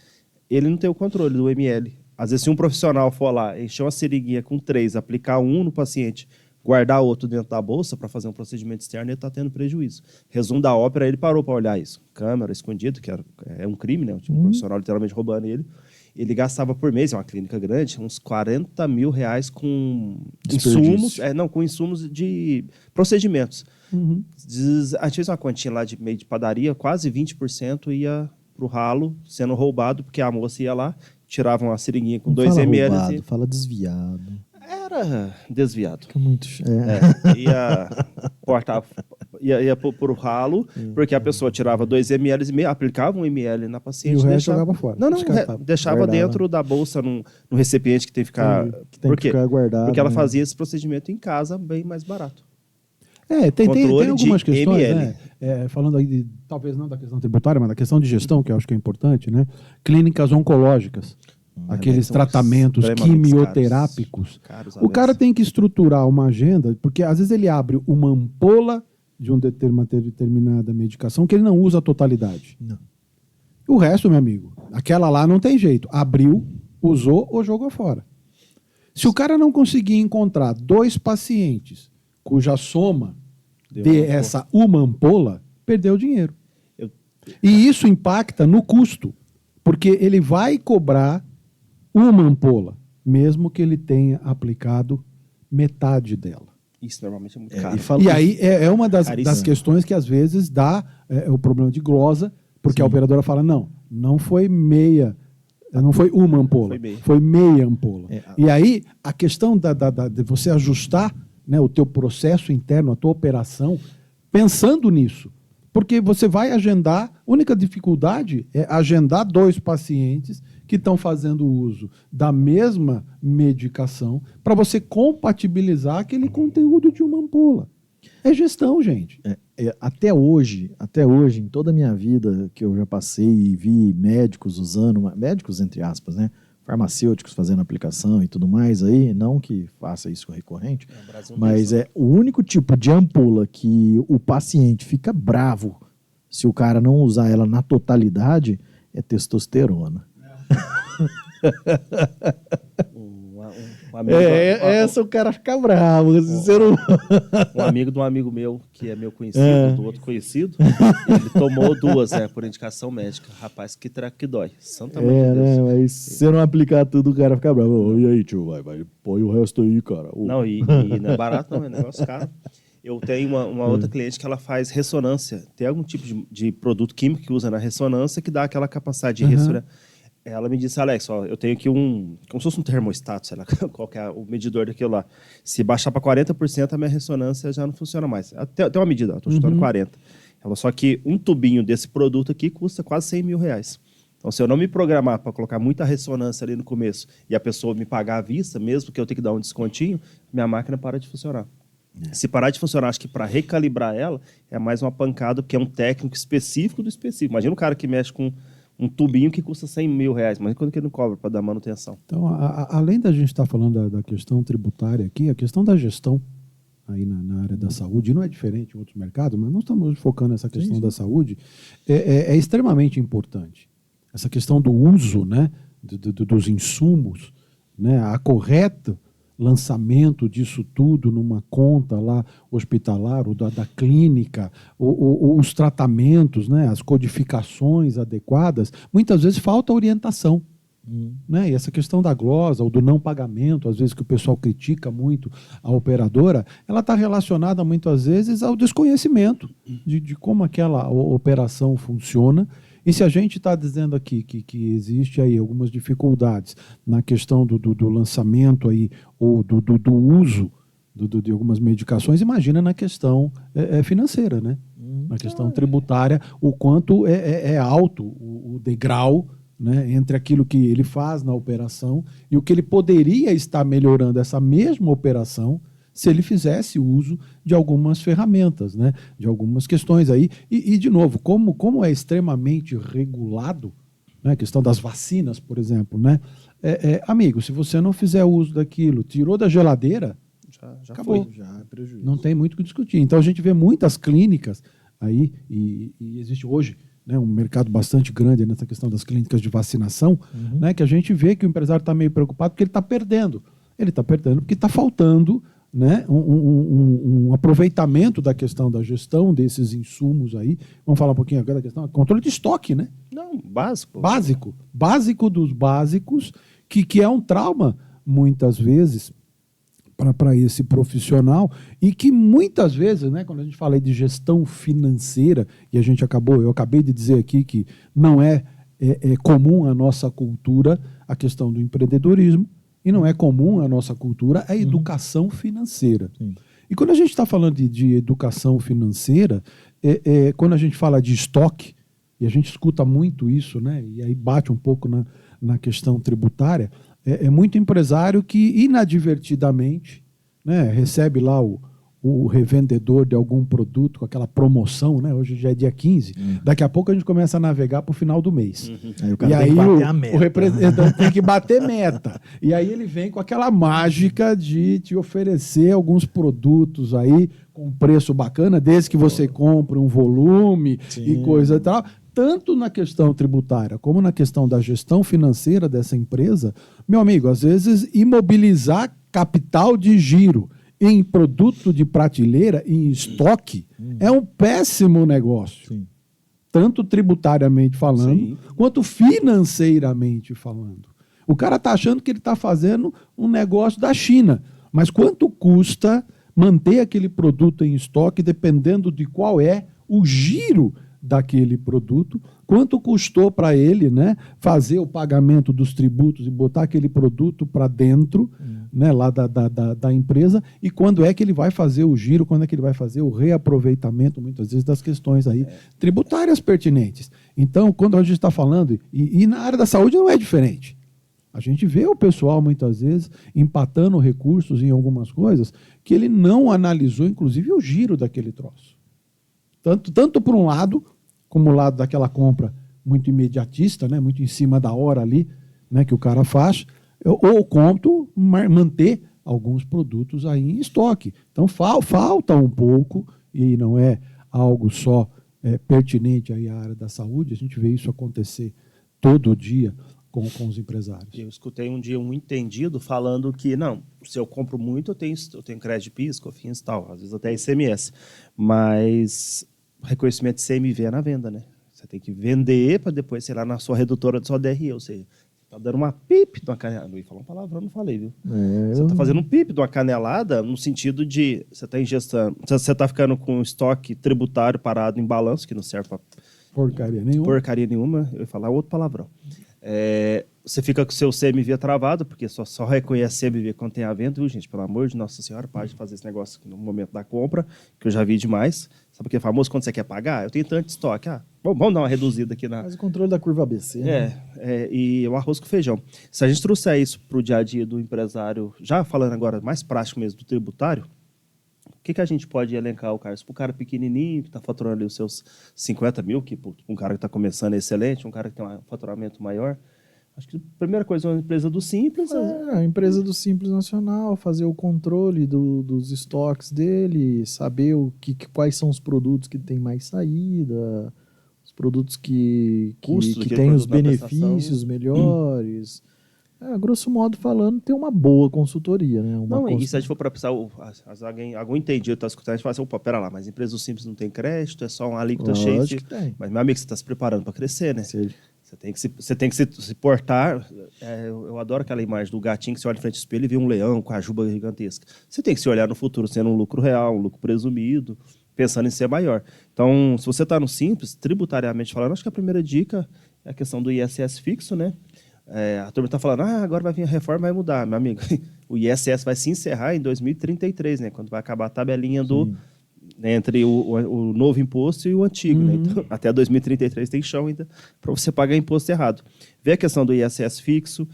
Ele não tem o controle do ml. Às vezes, se um profissional for lá, encher uma seringuinha com 3, aplicar 1 no paciente, guardar outro dentro da bolsa para fazer um procedimento externo, ele está tendo prejuízo. Resumo da ópera, ele parou para olhar isso. Câmera, escondido, que é um crime, né? Um profissional literalmente roubando ele. Ele gastava por mês, é uma clínica grande, uns R$40 mil com insumos, com insumos de procedimentos. A gente fez uma continha lá de meio de padaria, quase 20% ia pro ralo, sendo roubado, porque a moça ia lá, tirava uma seringuinha com 2 ml. Roubado, fala desviado. Era desviado. Fica muito... ia por ralo, porque a pessoa tirava 2 ml e meio, aplicava 1 ml na paciente. E o resto jogava fora. Não, deixava guardava dentro da bolsa, num recipiente que tem que ficar... Tem que ficar guardado. Porque ela fazia esse procedimento em casa bem mais barato. Tem algumas questões, né? Falando aí, talvez não da questão tributária, mas da questão de gestão, que eu acho que é importante, né? Clínicas oncológicas, aqueles tratamentos quimioterápicos. Caros, o cara tem que estruturar uma agenda, porque às vezes ele abre uma ampola de uma determinada medicação que ele não usa a totalidade. Não. O resto, meu amigo, aquela lá não tem jeito. Abriu, usou ou jogou fora. Se o cara não conseguir encontrar 2 pacientes cuja soma de essa uma ampola, perdeu o dinheiro. E isso impacta no custo, porque ele vai cobrar uma ampola, mesmo que ele tenha aplicado metade dela. Isso normalmente é muito caro. E aí é uma das questões que às vezes dá o problema de glosa, porque a operadora fala, não foi meia, não foi uma ampola, foi meia ampola. E aí a questão de você ajustar, né, o teu processo interno, a tua operação, pensando nisso. Porque você vai agendar, a única dificuldade é agendar 2 pacientes que estão fazendo uso da mesma medicação para você compatibilizar aquele conteúdo de uma ampola. É gestão, gente. Até hoje, em toda a minha vida que eu já passei e vi médicos usando, médicos entre aspas, né? Farmacêuticos fazendo aplicação e tudo mais aí, não que faça isso recorrente, mas o único tipo de ampola que o paciente fica bravo se o cara não usar ela na totalidade é testosterona. Essa o cara fica bravo. Um amigo de um amigo meu, que é meu conhecido, do outro conhecido, ele tomou 2, por indicação médica. Rapaz, que treco que dói. Santa mãe de Deus. Mas se você não aplicar tudo, o cara fica bravo. E aí, tio, vai, põe o resto aí, cara. Não, e não é barato não, é negócio caro. Eu tenho uma outra cliente que ela faz ressonância. Tem algum tipo de produto químico que usa na ressonância que dá aquela capacidade de ressonar. Ela me disse, Alex, eu tenho aqui como se fosse um termostato, sei lá, qual que é o medidor daquilo lá. Se baixar para 40%, a minha ressonância já não funciona mais. Até uma medida, estou chutando 40%. Ela, só que um tubinho desse produto aqui custa quase 100 mil reais. Então, se eu não me programar para colocar muita ressonância ali no começo e a pessoa me pagar à vista, mesmo que eu tenha que dar um descontinho, minha máquina para de funcionar. Se parar de funcionar, acho que para recalibrar ela, é mais uma pancada, porque é um técnico específico do específico. Imagina um cara que mexe com um tubinho que custa 100 mil reais, mas quando que ele não cobra para dar manutenção? Então, além da gente estar falando da questão tributária aqui, a questão da gestão aí na área da saúde, não é diferente em outros mercados, mas nós estamos focando nessa questão da saúde, é extremamente importante. Essa questão do uso, né, dos insumos, né, a correta lançamento disso tudo numa conta lá hospitalar ou da clínica, ou os tratamentos, né, as codificações adequadas, muitas vezes falta orientação. Né? E essa questão da glosa ou do não pagamento, às vezes que o pessoal critica muito a operadora, ela está relacionada muitas vezes ao desconhecimento de como aquela operação funciona. E se a gente está dizendo aqui que existe aí algumas dificuldades na questão do lançamento aí, ou do uso de algumas medicações, imagina na questão financeira, né? Na questão tributária, o quanto é alto o degrau, né, entre aquilo que ele faz na operação e o que ele poderia estar melhorando essa mesma operação se ele fizesse uso de algumas ferramentas, né, de algumas questões aí. E de novo, como é extremamente regulado, né, a questão das vacinas, por exemplo, né, amigo, se você não fizer uso daquilo, tirou da geladeira, já acabou. Foi, já é prejuízo. Não tem muito o que discutir. Então a gente vê muitas clínicas aí, e existe hoje, né, um mercado bastante grande nessa questão das clínicas de vacinação, né, que a gente vê que o empresário está meio preocupado porque ele está perdendo. Ele está perdendo porque está faltando, né, um aproveitamento da questão da gestão desses insumos aí. Vamos falar um pouquinho agora da questão controle de estoque, né? Não, básico. Básico dos básicos, que é um trauma, muitas vezes, para esse profissional, e que muitas vezes, né, quando a gente fala de gestão financeira, e eu acabei de dizer aqui que não é comum à nossa cultura a questão do empreendedorismo, e não é comum à nossa cultura a educação financeira. Sim. E quando a gente está falando de educação financeira, quando a gente fala de estoque, e a gente escuta muito isso, né? E aí bate um pouco na questão tributária, é muito empresário que inadvertidamente, né, recebe lá o revendedor de algum produto com aquela promoção, né? Hoje já é dia 15, daqui a pouco a gente começa a navegar para o final do mês. Aí o cara tem que bater a meta. O representante tem que bater meta. E aí ele vem com aquela mágica de te oferecer alguns produtos aí com preço bacana, desde que você compre um volume e coisa e tal. Tanto na questão tributária como na questão da gestão financeira dessa empresa, meu amigo, às vezes imobilizar capital de giro em produto de prateleira, em estoque, é um péssimo negócio. Sim. Tanto tributariamente falando, quanto financeiramente falando. O cara está achando que ele está fazendo um negócio da China, mas quanto custa manter aquele produto em estoque, dependendo de qual é o giro daquele produto, quanto custou para ele, né, fazer o pagamento dos tributos e botar aquele produto para dentro, né, lá da empresa, e quando é que ele vai fazer o giro, quando é que ele vai fazer o reaproveitamento, muitas vezes, das questões aí tributárias pertinentes. Então, quando a gente está falando, e na área da saúde não é diferente. A gente vê o pessoal, muitas vezes, empatando recursos em algumas coisas que ele não analisou, inclusive, o giro daquele troço. Tanto por um lado, como o lado daquela compra muito imediatista, né, muito em cima da hora ali, né, que o cara faz, ou quanto manter alguns produtos aí em estoque. Então, falta um pouco, e não é algo só pertinente aí à área da saúde, a gente vê isso acontecer todo dia com os empresários. Eu escutei um dia um entendido falando que, não, se eu compro muito, eu tenho crédito de PIS, COFINS e tal, às vezes até ICMS, mas o reconhecimento de CMV é na venda, né? Você tem que vender para depois, sei lá, na sua redutora de sua DRE, ou seja, tá dando uma pipe de uma canelada. Não ia falar uma palavra, não falei, viu? Você tá fazendo um pipe de uma canelada no sentido de você tá ingestando, você tá ficando com estoque tributário parado em balanço, que não serve para porcaria nenhuma. Eu ia falar outro palavrão. Você fica com o seu CMV travado, porque só reconhece CMV quando tem a venda, viu, gente? Pelo amor de Nossa Senhora, pare de fazer esse negócio no momento da compra, que eu já vi demais. Sabe o que é famoso quando você quer pagar? Eu tenho tanto estoque. Vamos dar uma reduzida aqui na... Faz o controle da curva ABC, né? E o arroz com feijão. Se a gente trouxer isso para o dia a dia do empresário, já falando agora mais prático mesmo do tributário, o que a gente pode elencar, Carlos? Para o cara pequenininho, que está faturando ali os seus 50 mil, que um cara que está começando é excelente, um cara que tem um faturamento maior. Acho que a primeira coisa é uma empresa do Simples. A empresa do Simples Nacional, fazer o controle dos estoques dele, saber quais são os produtos que têm mais saída, os produtos que têm os benefícios melhores. Grosso modo falando, ter uma boa consultoria, né? E se a gente for para pensar, algum entendido está escutando, a gente fala assim, opa, pera lá, mas a empresa do Simples não tem crédito, é só uma alíquota cheia. Mas, meu amigo, você está se preparando para crescer, né? Sim. Você tem que se portar. Eu adoro aquela imagem do gatinho que você olha em frente ao espelho e vê um leão com a juba gigantesca. Você tem que se olhar no futuro sendo um lucro real, um lucro presumido, pensando em ser maior. Então, se você está no Simples, tributariamente falando, acho que a primeira dica é a questão do ISS fixo, né? A turma está falando, agora vai vir a reforma, vai mudar. Meu amigo, o ISS vai se encerrar em 2033, né? Quando vai acabar a tabelinha entre o novo imposto e o antigo. Né? Então, até 2033 tem chão ainda para você pagar imposto errado. Vê a questão do ISS fixo,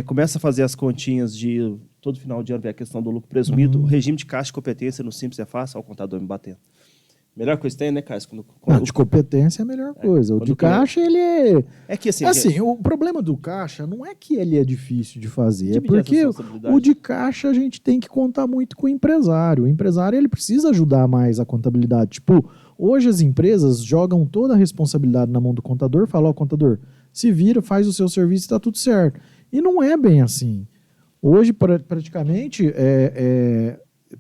começa a fazer as continhas de todo final de ano, vê a questão do lucro presumido. O regime de caixa de competência no Simples é fácil, ao contador me batendo. Melhor coisa que tem, né, Carlos? De competência é a melhor coisa. O de caixa, ele é... É que assim... o problema do caixa não é que ele é difícil de fazer, é porque o de caixa a gente tem que contar muito com o empresário. O empresário, ele precisa ajudar mais a contabilidade. Tipo, hoje as empresas jogam toda a responsabilidade na mão do contador, falam, contador, se vira, faz o seu serviço e tá tudo certo. E não é bem assim. Hoje, praticamente,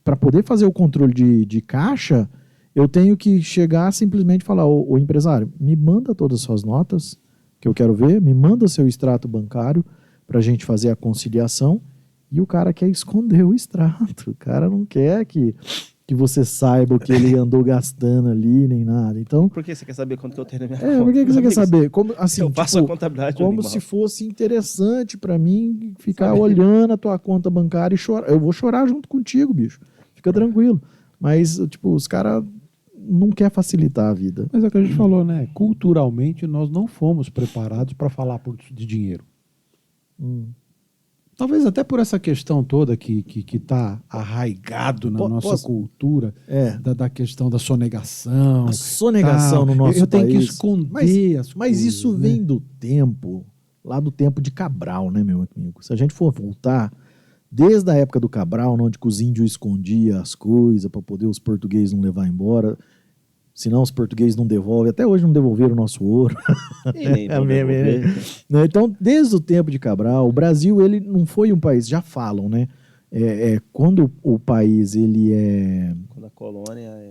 para poder fazer o controle de caixa... Eu tenho que chegar simplesmente e falar, ô empresário, me manda todas as suas notas, que eu quero ver, me manda seu extrato bancário para a gente fazer a conciliação, e o cara quer esconder o extrato, o cara não quer que você saiba o que ele andou gastando ali, nem nada. Então, por que você quer saber quanto que eu tenho na minha conta? Por que você quer saber? Como, assim, eu faço a contabilidade como se fosse interessante para mim ficar olhando a tua conta bancária e chorar. Eu vou chorar junto contigo, bicho. fica tranquilo. Mas, tipo, os caras não querem facilitar a vida. Mas é o que a gente falou, né? Culturalmente, nós não fomos preparados para falar de dinheiro. Talvez até por essa questão toda que está arraigado na nossa cultura, da questão da sonegação. A sonegação no nosso país. Eu tenho que esconder as coisas. Mas isso vem do tempo, lá do tempo de Cabral, né, meu amigo? Se a gente for voltar, desde a época do Cabral, onde os índios escondiam as coisas para poder os portugueses não levar embora, senão os portugueses não devolvem, até hoje não devolveram o nosso ouro. Então, desde o tempo de Cabral, o Brasil ele não foi um país, já falam, né? Quando o país ele é...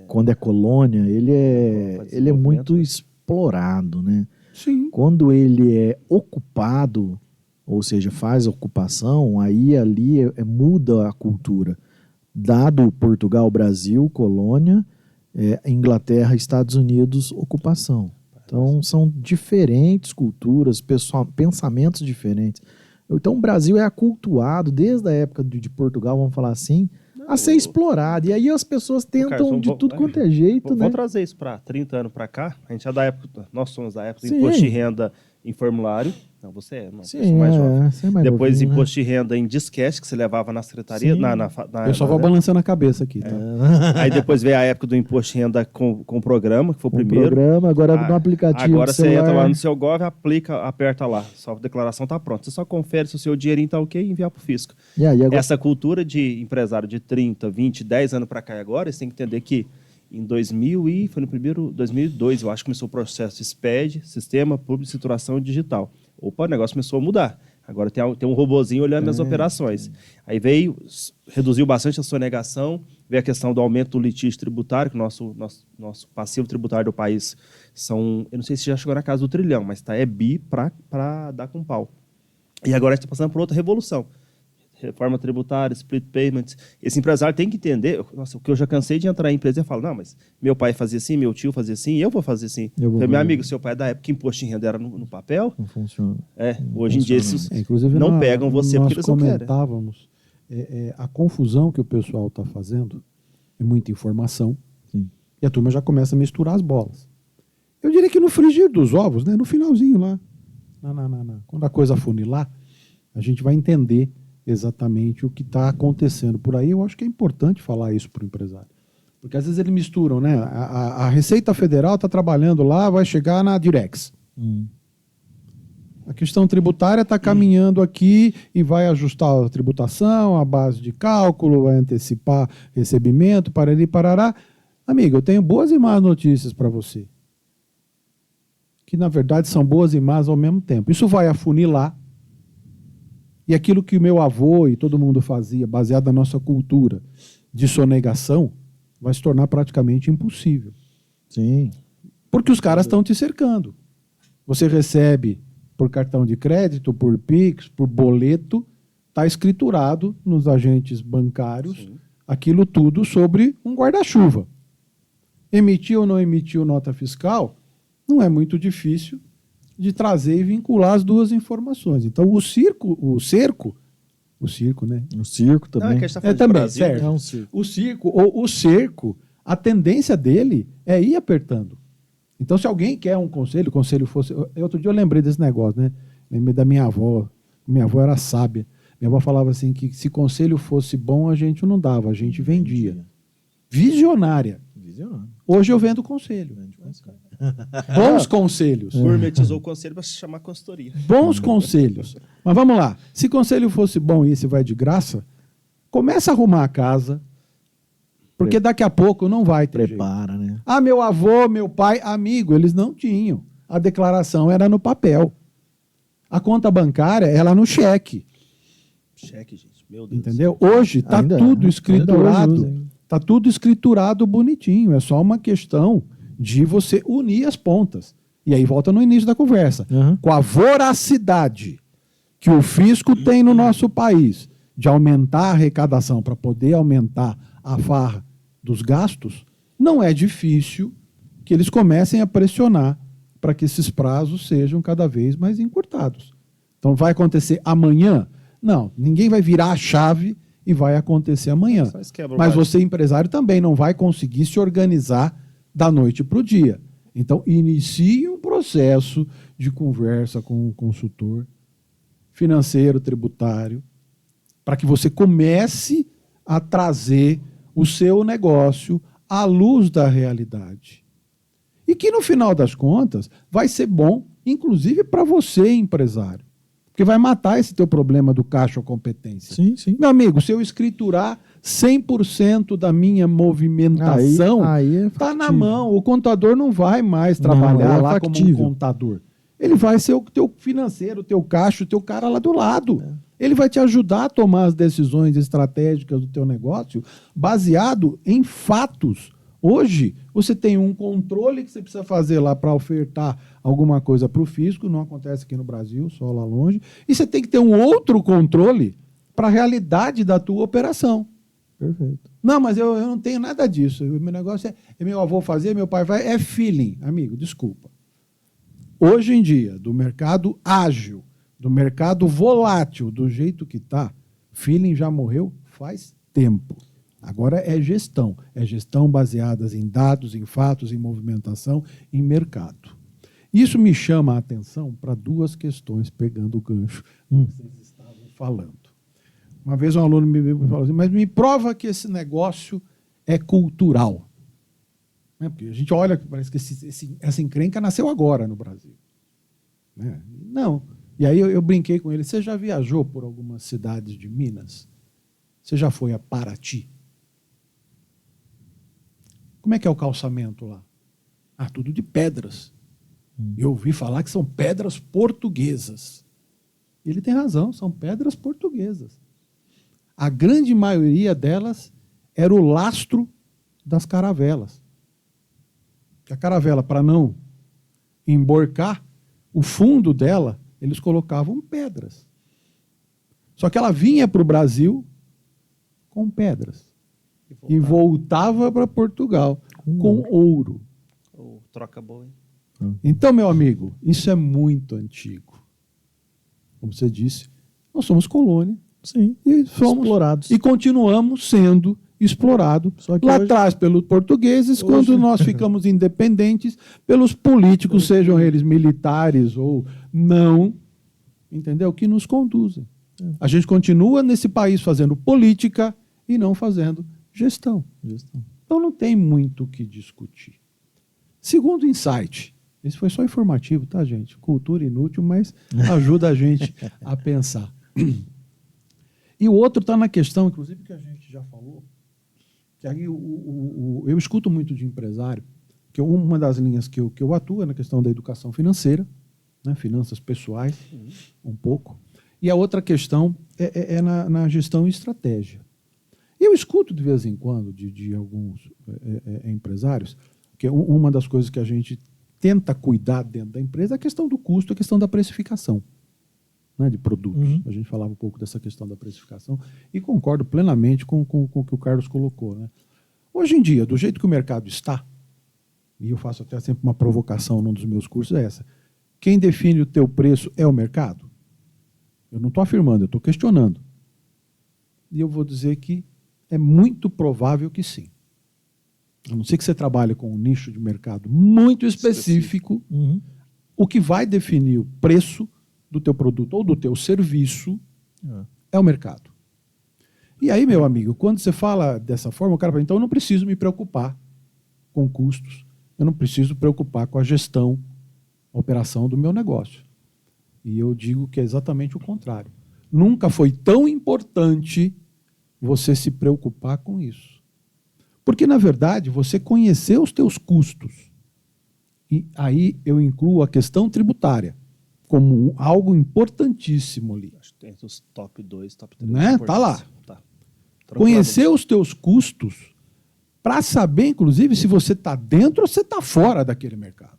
Quando é colônia, ele é muito explorado, né? Sim. Quando ele é ocupado, ou seja, faz ocupação, aí ali muda a cultura. Dado Portugal, Brasil, colônia, Inglaterra, Estados Unidos, ocupação. Então, são diferentes culturas, pensamentos diferentes. Então, o Brasil é acultuado, desde a época de Portugal, vamos falar assim, a ser explorado. E aí as pessoas tentam de tudo quanto é jeito, né? Vamos trazer isso para 30 anos para cá. A gente é da época, nós somos da época do imposto de renda em formulário. Não, você é, não. Sim, mais jovem. você é mais depois novinho, imposto de renda em disquete, que você levava na secretaria. Eu só vou balançando a cabeça aqui. Tá? Aí depois veio a época do imposto de renda com programa, que foi o primeiro. Programa, agora no aplicativo. Agora você entra lá no seu Gov, aperta lá. Sua declaração está pronta. Você só confere se o seu dinheirinho está ok e enviar para o fisco. Agora... Essa cultura de empresário de 30, 20, 10 anos para cá e agora, você tem que entender que em 2002, eu acho que começou o processo SPED, Sistema Público de Escrituração Digital. Opa, o negócio começou a mudar. Agora tem um robozinho olhando minhas operações. Aí reduziu bastante a sonegação, veio a questão do aumento do litígio tributário, que o nosso passivo tributário do país são, eu não sei se já chegou na casa do trilhão, mas é bi para dar com pau. E agora a gente está passando por outra revolução. Reforma tributária, split payments. Esse empresário tem que entender, o que eu já cansei de entrar em empresa e falo, não, mas meu pai fazia assim, meu tio fazia assim, eu vou fazer assim. Meu amigo, seu pai é da época que imposto de renda era no papel. Não funciona. Hoje em dia esses não pegam você porque eles não querem. Nós comentávamos, a confusão que o pessoal está fazendo é muita informação. Sim. E a turma já começa a misturar as bolas. Eu diria que no frigir dos ovos, né, no finalzinho lá, quando a coisa funilar, a gente vai entender exatamente o que está acontecendo por aí. Eu acho que é importante falar isso para o empresário. Porque às vezes eles misturam, né? A Receita Federal está trabalhando lá, vai chegar na Direx. A questão tributária está caminhando aqui e vai ajustar a tributação, a base de cálculo, vai antecipar recebimento, parari, parará. Amigo, eu tenho boas e más notícias para você. Que, na verdade, são boas e más ao mesmo tempo. Isso vai afunilar. E aquilo que o meu avô e todo mundo fazia, baseado na nossa cultura de sonegação, vai se tornar praticamente impossível. Sim. Porque os caras estão te cercando. Você recebe por cartão de crédito, por Pix, por boleto, está escriturado nos agentes bancários, aquilo tudo sobre um guarda-chuva. Emitiu ou não emitiu nota fiscal, não é muito difícil de trazer e vincular as duas informações. Então, o cerco, né? O circo também. Não, é que a gente tá falando de também, Brasil, certo. É um circo. O cerco, a tendência dele é ir apertando. Então, se alguém quer um conselho, o conselho fosse... Outro dia eu lembrei desse negócio, né? Lembrei da minha avó. Minha avó era sábia. Minha avó falava assim que se conselho fosse bom, a gente não dava, a gente vendia. Visionária. Hoje eu vendo conselho. Bons conselhos. Gourmetizou o conselho para se chamar consultoria. Bons conselhos. Mas vamos lá. Se conselho fosse bom e esse vai de graça, começa a arrumar a casa, porque daqui a pouco não vai ter Prepara, jeito. né? Ah, meu avô, meu pai, amigo, eles não tinham. A declaração era no papel. A conta bancária era no cheque. Cheque, gente. Meu Deus. Entendeu? Hoje está tudo escriturado. Está tudo escriturado bonitinho. É só uma questão de você unir as pontas. E aí volta no início da conversa. Com a voracidade que o fisco tem no nosso país de aumentar a arrecadação para poder aumentar a farra dos gastos, não é difícil que eles comecem a pressionar para que esses prazos sejam cada vez mais encurtados. Então vai acontecer amanhã? Não, ninguém vai virar a chave e vai acontecer amanhã. Mas você, empresário, também não vai conseguir se organizar da noite para o dia. Então, inicie um processo de conversa com o consultor financeiro, tributário, para que você comece a trazer o seu negócio à luz da realidade. E que, no final das contas, vai ser bom, inclusive para você, empresário. Porque vai matar esse teu problema do caixa ou competência. Sim, sim. Meu amigo, se eu escriturar 100% da minha movimentação, está na mão. O contador não vai mais trabalhar lá como um contador. Ele vai ser o teu financeiro, o teu caixa, o teu cara lá do lado. Ele vai te ajudar a tomar as decisões estratégicas do teu negócio baseado em fatos. Hoje, você tem um controle que você precisa fazer lá para ofertar alguma coisa para o fisco, não acontece aqui no Brasil, só lá longe, e você tem que ter um outro controle para a realidade da tua operação. Perfeito. Não, mas eu não tenho nada disso. O meu negócio é meu avô fazer, meu pai vai, é feeling. Amigo, desculpa. Hoje em dia, do mercado ágil, do mercado volátil, do jeito que está, feeling já morreu faz tempo. Agora é gestão baseada em dados, em fatos, em movimentação, em mercado. Isso me chama a atenção para duas questões, pegando o gancho que vocês estavam falando. Uma vez um aluno me falou assim, mas me prova que esse negócio é cultural. Porque a gente olha, parece que essa encrenca nasceu agora no Brasil. Não. E aí eu brinquei com ele, você já viajou por algumas cidades de Minas? Você já foi a Paraty? Como é que é o calçamento lá? Tudo de pedras. Eu ouvi falar que são pedras portuguesas. Ele tem razão, são pedras portuguesas. A grande maioria delas era o lastro das caravelas. A caravela, para não emborcar, o fundo dela, eles colocavam pedras. Só que ela vinha para o Brasil com pedras. E voltava para Portugal com ouro. Troca boa, hein? Então, meu amigo, isso é muito antigo. Como você disse, nós somos colônia. Sim. E somos explorados. E continuamos sendo explorados lá atrás pelos portugueses, quando nós ficamos independentes, pelos políticos, sejam eles militares ou não, entendeu? Que nos conduzem. A gente continua nesse país fazendo política e não fazendo gestão. Então não tem muito o que discutir. Segundo insight, esse foi só informativo, tá, gente? Cultura inútil, mas ajuda a gente a pensar. E o outro está na questão, inclusive, que a gente já falou, que aí eu escuto muito de empresário, que uma das linhas que eu atuo é na questão da educação financeira, né, finanças pessoais, um pouco, e a outra questão é na gestão e estratégia. Eu escuto de vez em quando de alguns empresários, que uma das coisas que a gente tenta cuidar dentro da empresa é a questão do custo, a questão da precificação, né, de produtos. A gente falava um pouco dessa questão da precificação e concordo plenamente com o que o Carlos colocou. Né? Hoje em dia, do jeito que o mercado está, e eu faço até sempre uma provocação num dos meus cursos, é essa. Quem define o teu preço é o mercado? Eu não estou afirmando, eu estou questionando. E eu vou dizer que é muito provável que sim. A não ser que você trabalhe com um nicho de mercado muito específico, o que vai definir o preço do teu produto ou do teu serviço é o mercado. E aí, meu amigo, quando você fala dessa forma, o cara fala, então eu não preciso me preocupar com custos, eu não preciso me preocupar com a gestão, a operação do meu negócio. E eu digo que é exatamente o contrário. Nunca foi tão importante você se preocupar com isso. Porque, na verdade, você conhecer os teus custos, e aí eu incluo a questão tributária, como algo importantíssimo ali. Acho que tem os top 2, top 3. Né? Tá lá. Tá. Conhecer os teus custos para saber, inclusive, se você está dentro ou se está fora daquele mercado.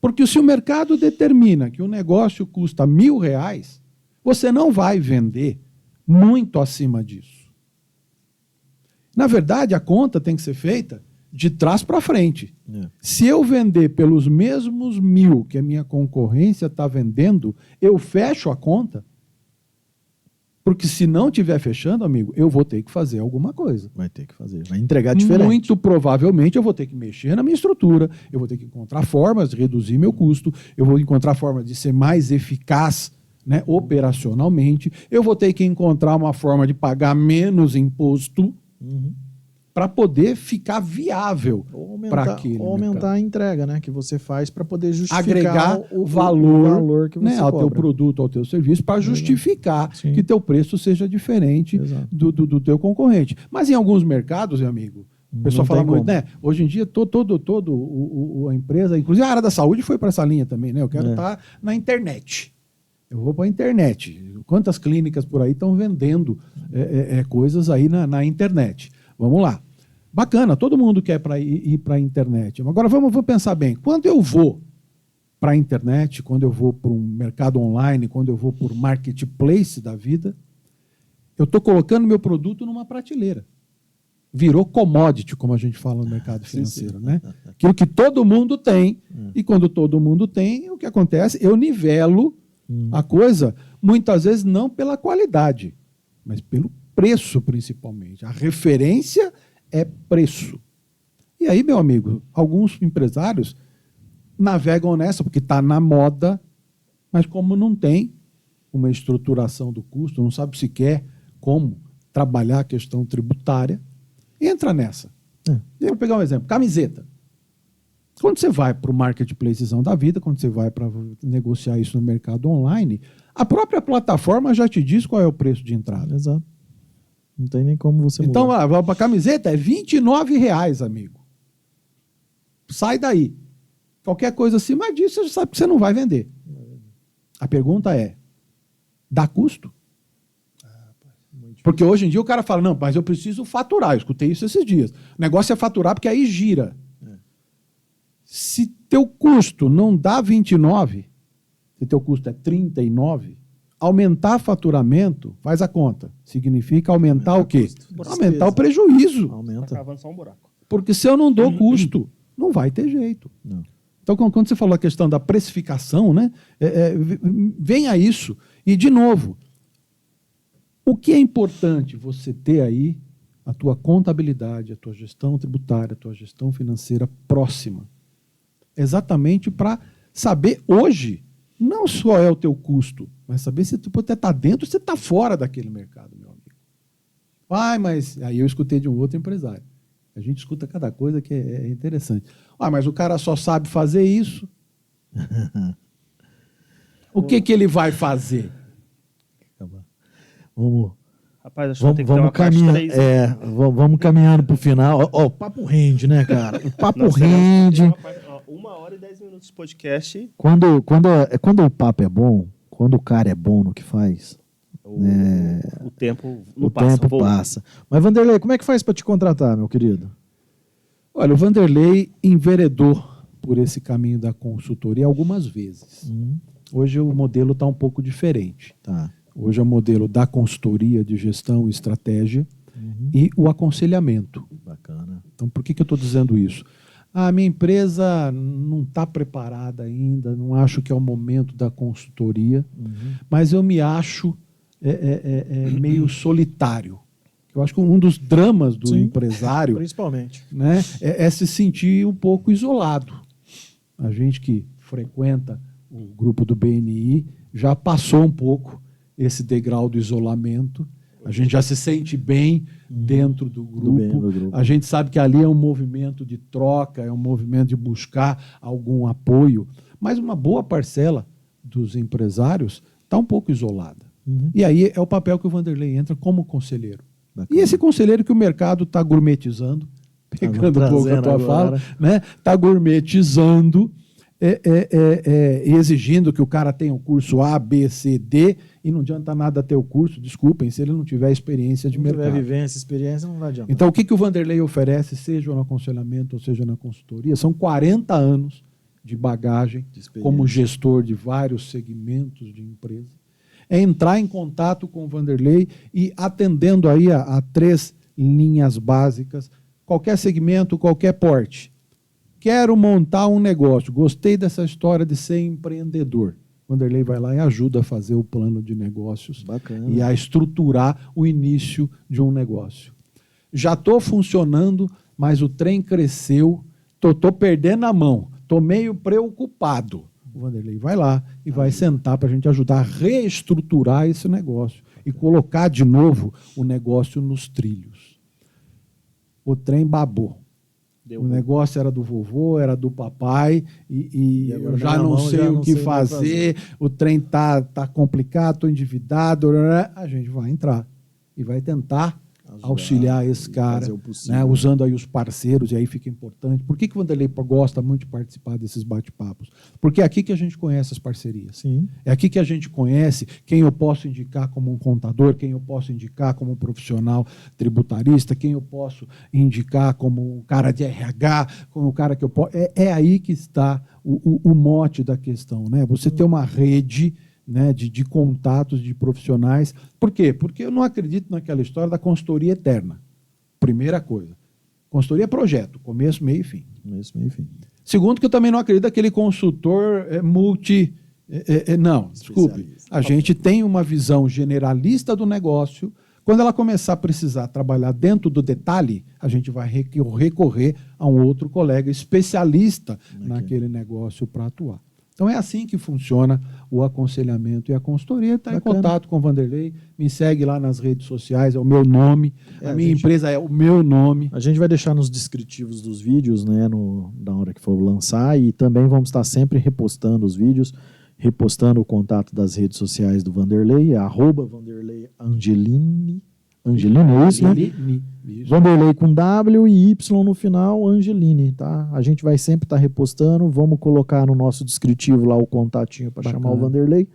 Porque se o mercado determina que o negócio custa R$1.000, você não vai vender muito acima disso. Na verdade, a conta tem que ser feita de trás para frente. Se eu vender pelos mesmos 1.000 que a minha concorrência está vendendo, eu fecho a conta Porque se não estiver fechando, amigo, eu vou ter que fazer alguma coisa. Vai ter que fazer, vai entregar diferente. Muito provavelmente eu vou ter que mexer na minha estrutura, eu vou ter que encontrar formas de reduzir meu custo, eu vou encontrar formas de ser mais eficaz, né, operacionalmente, eu vou ter que encontrar uma forma de pagar menos imposto para poder ficar viável para aquele ou aumentar a entrega, né, que você faz para poder justificar agregar o valor que você né, ao teu produto, ao teu serviço, para justificar que teu preço seja diferente do teu concorrente. Mas em alguns mercados, meu amigo, o pessoal fala muito, né? Hoje em dia, a empresa, inclusive a área da saúde foi para essa linha também, né? Eu quero estar na internet. Eu vou para a internet. Quantas clínicas por aí estão vendendo coisas aí na internet? Vamos lá. Bacana, todo mundo quer ir para a internet. Agora vamos pensar bem. Quando eu vou para a internet, quando eu vou para um mercado online, quando eu vou para o marketplace da vida, eu estou colocando meu produto numa prateleira. Virou commodity, como a gente fala no mercado financeiro, né? Aquilo que todo mundo tem. E quando todo mundo tem, o que acontece? Eu nivelo a coisa, muitas vezes não pela qualidade, mas pelo preço, principalmente. A referência é preço. E aí, meu amigo, alguns empresários navegam nessa, porque está na moda, mas como não tem uma estruturação do custo, não sabe sequer como trabalhar a questão tributária, entra nessa. Eu vou pegar um exemplo, camiseta. Quando você vai para o marketplacezão da vida, quando você vai para negociar isso no mercado online, a própria plataforma já te diz qual é o preço de entrada. Exato. Não tem nem como você então, para a camiseta é R$29, amigo. Sai daí. Qualquer coisa acima disso, você já sabe que você não vai vender. A pergunta é, dá custo? Porque hoje em dia o cara fala, não, mas eu preciso faturar. Eu escutei isso esses dias. O negócio é faturar porque aí gira. Se teu custo não dá 29, se teu custo é 39, aumentar faturamento, faz a conta. Significa aumentar o quê? Aumentar o prejuízo. Aumenta. Tá só um buraco. Porque se eu não dou custo, não vai ter jeito. Não. Então, quando você falou a questão da precificação, né, vem a isso. E, de novo, o que é importante você ter aí a tua contabilidade, a tua gestão tributária, a tua gestão financeira próxima? Exatamente para saber hoje, não só é o teu custo, mas saber se tu pode estar dentro ou se está fora daquele mercado, meu amigo. Mas aí eu escutei de um outro empresário. A gente escuta cada coisa que é interessante. Mas o cara só sabe fazer isso. O que ele vai fazer? Rapaz, acho que tem que ter uma caminhar, parte 3. Vamos caminhando para o final. O papo rende, né, cara? O papo rende. 1h10 de podcast. Quando o papo é bom, quando o cara é bom no que faz, o tempo passa. Mas, Vanderlei, como é que faz para te contratar, meu querido? Olha, o Vanderlei enveredou por esse caminho da consultoria algumas vezes. Hoje o modelo está um pouco diferente. Tá. Hoje é o modelo da consultoria de gestão e estratégia e o aconselhamento. Bacana. Então, por que eu estou dizendo isso? A minha empresa não está preparada ainda, não acho que é o momento da consultoria, mas eu me acho meio solitário. Eu acho que um dos dramas do empresário principalmente, né, é se sentir um pouco isolado. A gente que frequenta o grupo do BNI já passou um pouco esse degrau do isolamento. A gente já se sente bem dentro do grupo. A gente sabe que ali é um movimento de troca, é um movimento de buscar algum apoio. Mas uma boa parcela dos empresários está um pouco isolada. E aí é o papel que o Vanderlei entra como conselheiro. Bacana. E esse conselheiro que o mercado está gourmetizando, pegando um pouco a tua fala, né? Está gourmetizando, exigindo que o cara tenha o curso A, B, C, D, e não adianta nada ter o curso, desculpem, se ele não tiver experiência de mercado. Se tiver vivência, experiência, não vai adiantar. Então, o que o Vanderlei oferece, seja no aconselhamento ou seja na consultoria, são 40 anos de bagagem como gestor de vários segmentos de empresa. É entrar em contato com o Vanderlei e atendendo aí a 3 linhas básicas, qualquer segmento, qualquer porte. Quero montar um negócio, gostei dessa história de ser empreendedor. Vanderlei vai lá e ajuda a fazer o plano de negócios. Bacana. E a estruturar o início de um negócio. Já estou funcionando, mas o trem cresceu, estou perdendo a mão, estou meio preocupado. O Vanderlei vai lá e vai sentar para a gente ajudar a reestruturar esse negócio e colocar de novo o negócio nos trilhos. O trem babou. O negócio era do vovô, era do papai, e eu já não sei o que fazer, o trem tá complicado, estou endividado, a gente vai entrar e vai tentar auxiliar esse cara, né, usando aí os parceiros, e aí fica importante. Por que o Vanderlei gosta muito de participar desses bate-papos? Porque é aqui que a gente conhece as parcerias. Sim. É aqui que a gente conhece quem eu posso indicar como um contador, quem eu posso indicar como um profissional tributarista, quem eu posso indicar como um cara de RH, como um cara que eu posso... É aí que está o mote da questão, né? Você ter uma rede, né, de contatos, de profissionais. Por quê? Porque eu não acredito naquela história da consultoria eterna. Primeira coisa. Consultoria é projeto, começo, meio e fim. Começo, meio e fim. Segundo, que eu também não acredito naquele consultor não, desculpe. A gente tem uma visão generalista do negócio. Quando ela começar a precisar trabalhar dentro do detalhe, a gente vai recorrer a um outro colega especialista naquele negócio para atuar. Então, é assim que funciona o aconselhamento e a consultoria. Está em contato com o Vanderlei, me segue lá nas redes sociais, é o meu nome, a minha empresa é o meu nome. A gente vai deixar nos descritivos dos vídeos, né, na hora que for lançar, e também vamos estar sempre repostando os vídeos, repostando o contato das redes sociais do Vanderlei, @Vanderlei Angelini, é isso, né? Isso. Vanderlei com W e Y no final, Angelini, tá? A gente vai sempre estar repostando, vamos colocar no nosso descritivo lá o contatinho para chamar o Vanderlei,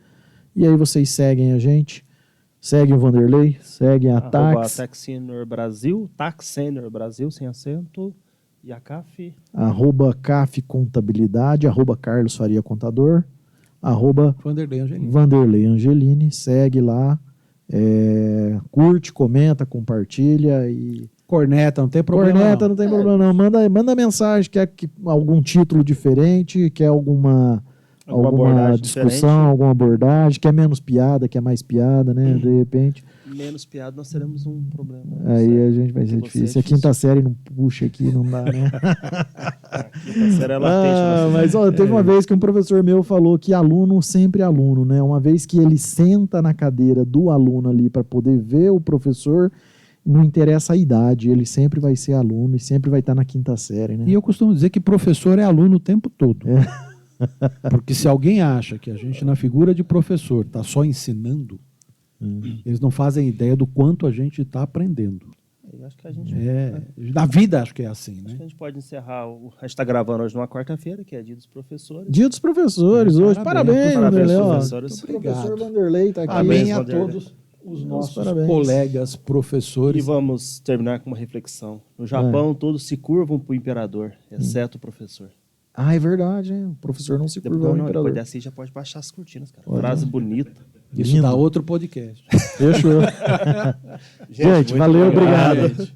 e aí vocês seguem a gente, seguem o Vanderlei, seguem a Tax. Taxenor Brasil, sem acento, e a CAF. @CAF Contabilidade, @Carlos Faria Contador, Vanderlei Angelini, segue lá. Curte, comenta, compartilha e... Corneta, não tem problema. Corneta, não tem problema não. Manda mensagem, quer algum título diferente, quer alguma discussão, diferente. Alguma abordagem, quer menos piada, quer mais piada, né? De repente. Menos piada, nós teremos um problema. Aí a gente vai ser difícil. A quinta série não puxa aqui, não dá, né? A quinta série é latente. Mas teve uma vez que um professor meu falou que aluno sempre é aluno, né? Uma vez que ele senta na cadeira do aluno ali para poder ver o professor, não interessa a idade, ele sempre vai ser aluno e sempre vai estar na quinta série, né? E eu costumo dizer que professor é aluno o tempo todo. Porque se alguém acha que a gente, na figura de professor, está só ensinando, eles não fazem ideia do quanto a gente está aprendendo. Eu acho que a gente... Na vida, acho que é assim, né? Acho que a gente pode encerrar. A gente está gravando hoje numa quarta-feira, que é Dia dos Professores. Dia dos Professores hoje. Parabéns, Vanderlei. Professores. O professor Vanderlei está aqui. Parabéns a todos os nossos colegas professores. E vamos terminar com uma reflexão. No Japão, todos se curvam para o imperador, exceto o professor. É verdade, hein? O professor não se curva ao imperador. Depois dessa aí já pode baixar as cortinas, cara. Frase bonita. Isso dá outro podcast. Fechou. Gente, valeu, obrigado.